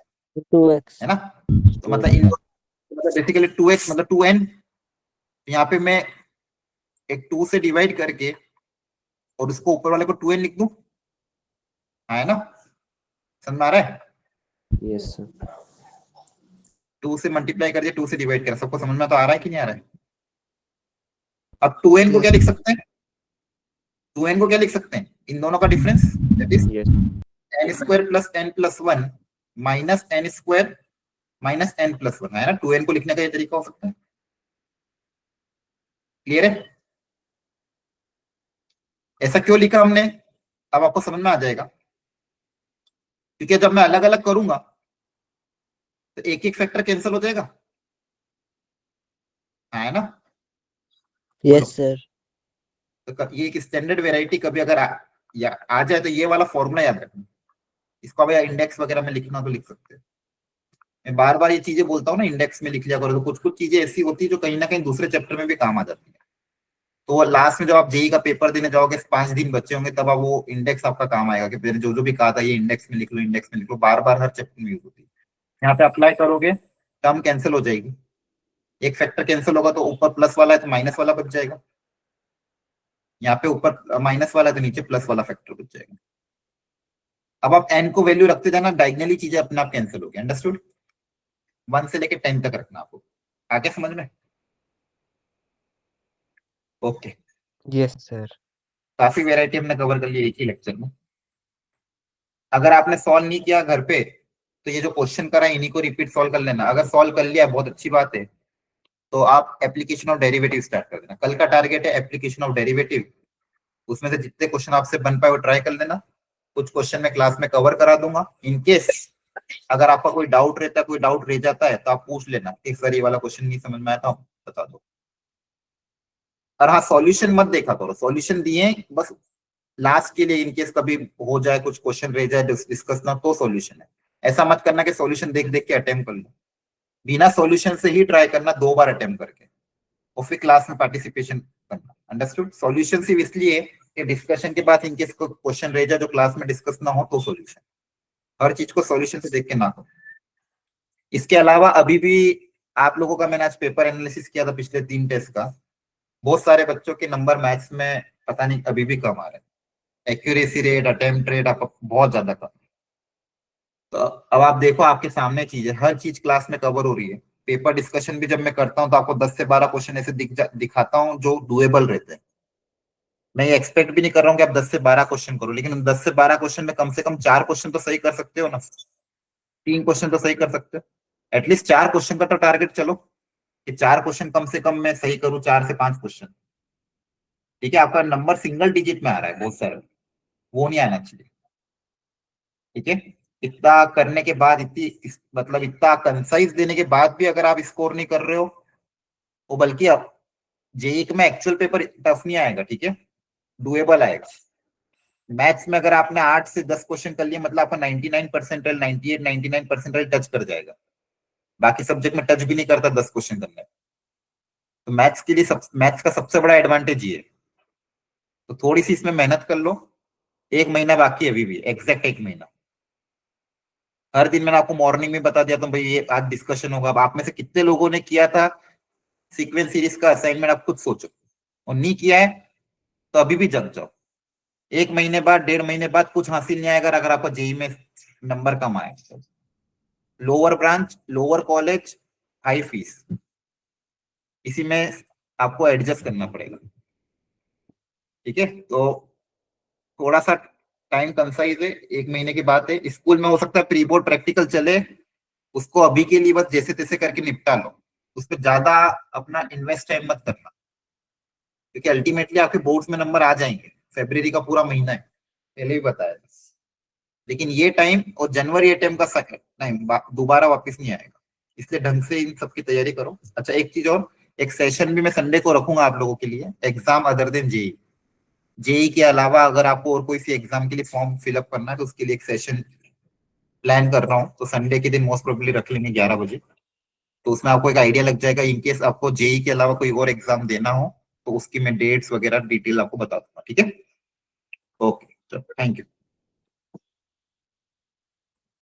2x। है ना? तो मतलब इन बेसिकली 2x मतलब 2n। यहाँ पे मैं एक 2 से डिवाइड करके और उसको ऊपर वाले को 2n लिख दूं, है ना? समझ में आ रहा है? Yes sir. 2 से मल्टीप्लाई कर दिया, 2 से डिवाइड कर, सबको समझ में तो आ रहा है कि नहीं आ रहा है? अब 2n को क्या लिख सकते हैं? 2n को क्या लिख सकते हैं? इन दोनों का difference, that is yes n square plus n plus 1 minus n square minus n plus 1, है ना? 2n को लिखने का ये तरीका हो सकता है। क्लियर है? ऐसा क्यों लिखा हमने, अब आपको समझ में आ जाएगा, क्योंकि जब मैं अलग अलग करूंगा तो एक एक फैक्टर कैंसिल हो जाएगा, है ना? Yes sir. तो ये एक स्टैंडर्ड वेराइटी कभी अगर आ जाए तो ये वाला फॉर्मूला याद रखना। इसको अब इंडेक्स वगैरह में लिखना तो लिख सकते हैं। मैं बार बार ये चीजें बोलता हूँ ना, इंडेक्स में लिख लिया करो, तो कुछ कुछ चीजें ऐसी होती है जो कहीं ना कहीं दूसरे चैप्टर में भी काम आ जाती है। तो लास्ट में जब आप जेई का पेपर देने जाओगे, 5 दिन बच्चे होंगे, तब आप वो इंडेक्स आपका काम आएगा कि मैंने जो जो भी कहा था ये इंडेक्स में लिख लो, इंडेक्स में लिख लो, बार बार हर चैप्टर में यूज होती है। यहाँ पे अप्लाई करोगे, टर्म कैंसिल हो जाएगी, एक फैक्टर कैंसिल होगा तो ऊपर प्लस वाला है तो माइनस वाला बच जाएगा, यहाँ पे ऊपर माइनस वाला है तो नीचे प्लस वाला फैक्टर बच जाएगा। अब आप एन को वैल्यू रखते जाना, डायगनली चीजें अपने आप कैंसिल होगी। अंडरस्टूड? 1 से लेके 10 तक रखना आपको, आगे समझ में? Okay, yes sir. काफी वेराइटी हमने कवर कर ली एक ही लेक्चर में। अगर आपने सॉल्व नहीं किया घर पे तो ये जो क्वेश्चन करा है इन्हीं को रिपीट सॉल्व कर लेना। अगर सॉल्व कर लिया बहुत अच्छी बात है, तो आप एप्लीकेशन ऑफ डेरिवेटिव स्टार्ट कर देना। कल का टारगेट है एप्लीकेशन ऑफ डेरिवेटिव, उसमें से जितने क्वेश्चन आपसे बन पाए वो ट्राई कर लेना। कुछ क्वेश्चन मैं क्लास में कवर करा दूंगा। इनकेस अगर आपका कोई डाउट रहता है, कोई डाउट रह जाता है, तो आप पूछ लेना कि सर ये वाला क्वेश्चन नहीं समझ में आया था, बता दो। और हाँ, सॉल्यूशन मत देखा करो, सॉल्यूशन दिए बस लास्ट के लिए, इनकेस कभी हो जाए कुछ क्वेश्चन रह जाए डिस्कस ना, तो सॉल्यूशन है। ऐसा मत करना कि सॉल्यूशन देख देख के अटेम्प्ट कर लो, बिना सॉल्यूशन से ही ट्राई करना 2 बार अटेम्प्ट करके, और फिर क्लास में पार्टिसिपेशन करना। अंडरस्टूड? सॉल्यूशन सिर्फ इसलिए कि डिस्कशन के बाद इनकेस कोई क्वेश्चन रह जाए जो क्लास में डिस्कस ना हो, तो सॉल्यूशन। हर चीज को सॉल्यूशन से देख के ना करो। इसके अलावा अभी भी आप लोगों का मैंने आज पेपर एनालिसिस किया था पिछले 3 टेस्ट का, बहुत सारे बच्चों के नंबर मैथ्स में पता नहीं अभी भी कम आ रहे हैं। एक्यूरेसी रेट, अटेम्प्ट रेट आपका बहुत ज्यादा कम। तो अब आप देखो आपके सामने चीज है, हर चीज क्लास में कवर हो रही है। पेपर डिस्कशन भी जब मैं करता हूँ तो आपको 10 से 12 क्वेश्चन ऐसे दिखाता हूँ जो डुएबल रहते हैं। मैं ये एक्सपेक्ट भी नहीं कर रहा हूँ कि आप 10 से 12 क्वेश्चन करो, लेकिन 10 से 12 क्वेश्चन में कम से कम 4 क्वेश्चन तो सही कर सकते हो ना, 3 क्वेश्चन तो सही कर सकते हो। एटलीस्ट 4 क्वेश्चन का तो टारगेट चलो कि 4 क्वेश्चन कम से कम मैं सही करूँ, 4 से 5 क्वेश्चन। ठीक है, आपका नंबर सिंगल डिजिट में आ रहा है बहुत सारा, वो नहीं आना चाहिए। ठीक है, इतना करने के बाद, मतलब इतना कंसाइज देने के बाद भी अगर आप स्कोर नहीं कर रहे हो, वो बल्कि अब जेईई में एक्चुअल पेपर टफ नहीं आएगा, ठीक है, डुएबल आएगा। मैथ्स में अगर आपने 8 से 10 क्वेश्चन कर लिए, मतलब आपका 99 परसेंटाइल, 98, 99 परसेंटाइल टच कर जाएगा। बाकी सब्जेक्ट में टच भी नहीं करता 10 क्वेश्चन करने। तो मैथ्स के लिए मैथ्स का सबसे बड़ा एडवांटेज ये है। तो थोड़ी सी इसमें मेहनत कर लो। 1 महीना बाकी है अभी भी, एग्जैक्ट 1 महीना। हर दिन मैंने आपको मॉर्निंग में बता दिया था भाई ये आज डिस्कशन होगा। अब आप में से कितने लोगों ने किया था सीक्वेंस सीरीज का असाइनमेंट, आप खुद सोचो। और नहीं किया है तो अभी भी जग जाओ। 1 महीने बाद, 1.5 महीने बाद कुछ हासिल नहीं आएगा अगर आपका जेईई में नंबर कम आए। Lower branch, lower college, high fees, इसी में आपको एडजस्ट करना पड़ेगा। ठीक है, तो थोड़ा सा टाइम कंसाइज है, 1 महीने की बात है। स्कूल में हो सकता है प्री बोर्ड प्रैक्टिकल चले, उसको अभी के लिए बस जैसे तैसे करके निपटा लो, उस पर ज्यादा अपना इन्वेस्ट टाइम मत करना, क्योंकि अल्टीमेटली आपके बोर्ड्स में नंबर आ जाएंगे। फरवरी का पूरा महीना है, पहले भी बताया था। लेकिन ये टाइम और जनवरी टाइम का टाइम दोबारा वापस नहीं आएगा, इसलिए ढंग से इन सब की तैयारी करो। अच्छा, एक चीज और, एक सेशन भी मैं संडे को रखूंगा आप लोगों के लिए, exam other than JEE. JEE के अलावा अगर आपको और कोई सी एग्जाम के लिए फॉर्म फिलअप करना है तो उसके लिए एक सेशन प्लान कर रहा हूँ। तो संडे के दिन मोस्ट प्रोबेबली रख लेंगे 11 बजे। तो उसमें आपको एक आइडिया लग जाएगा। इनकेस आपको जेईई के अलावा कोई और एग्जाम देना हो तो उसकी मैं डेट्स वगैरह डिटेल आपको बता दूंगा। ठीक है, ओके, थैंक यू।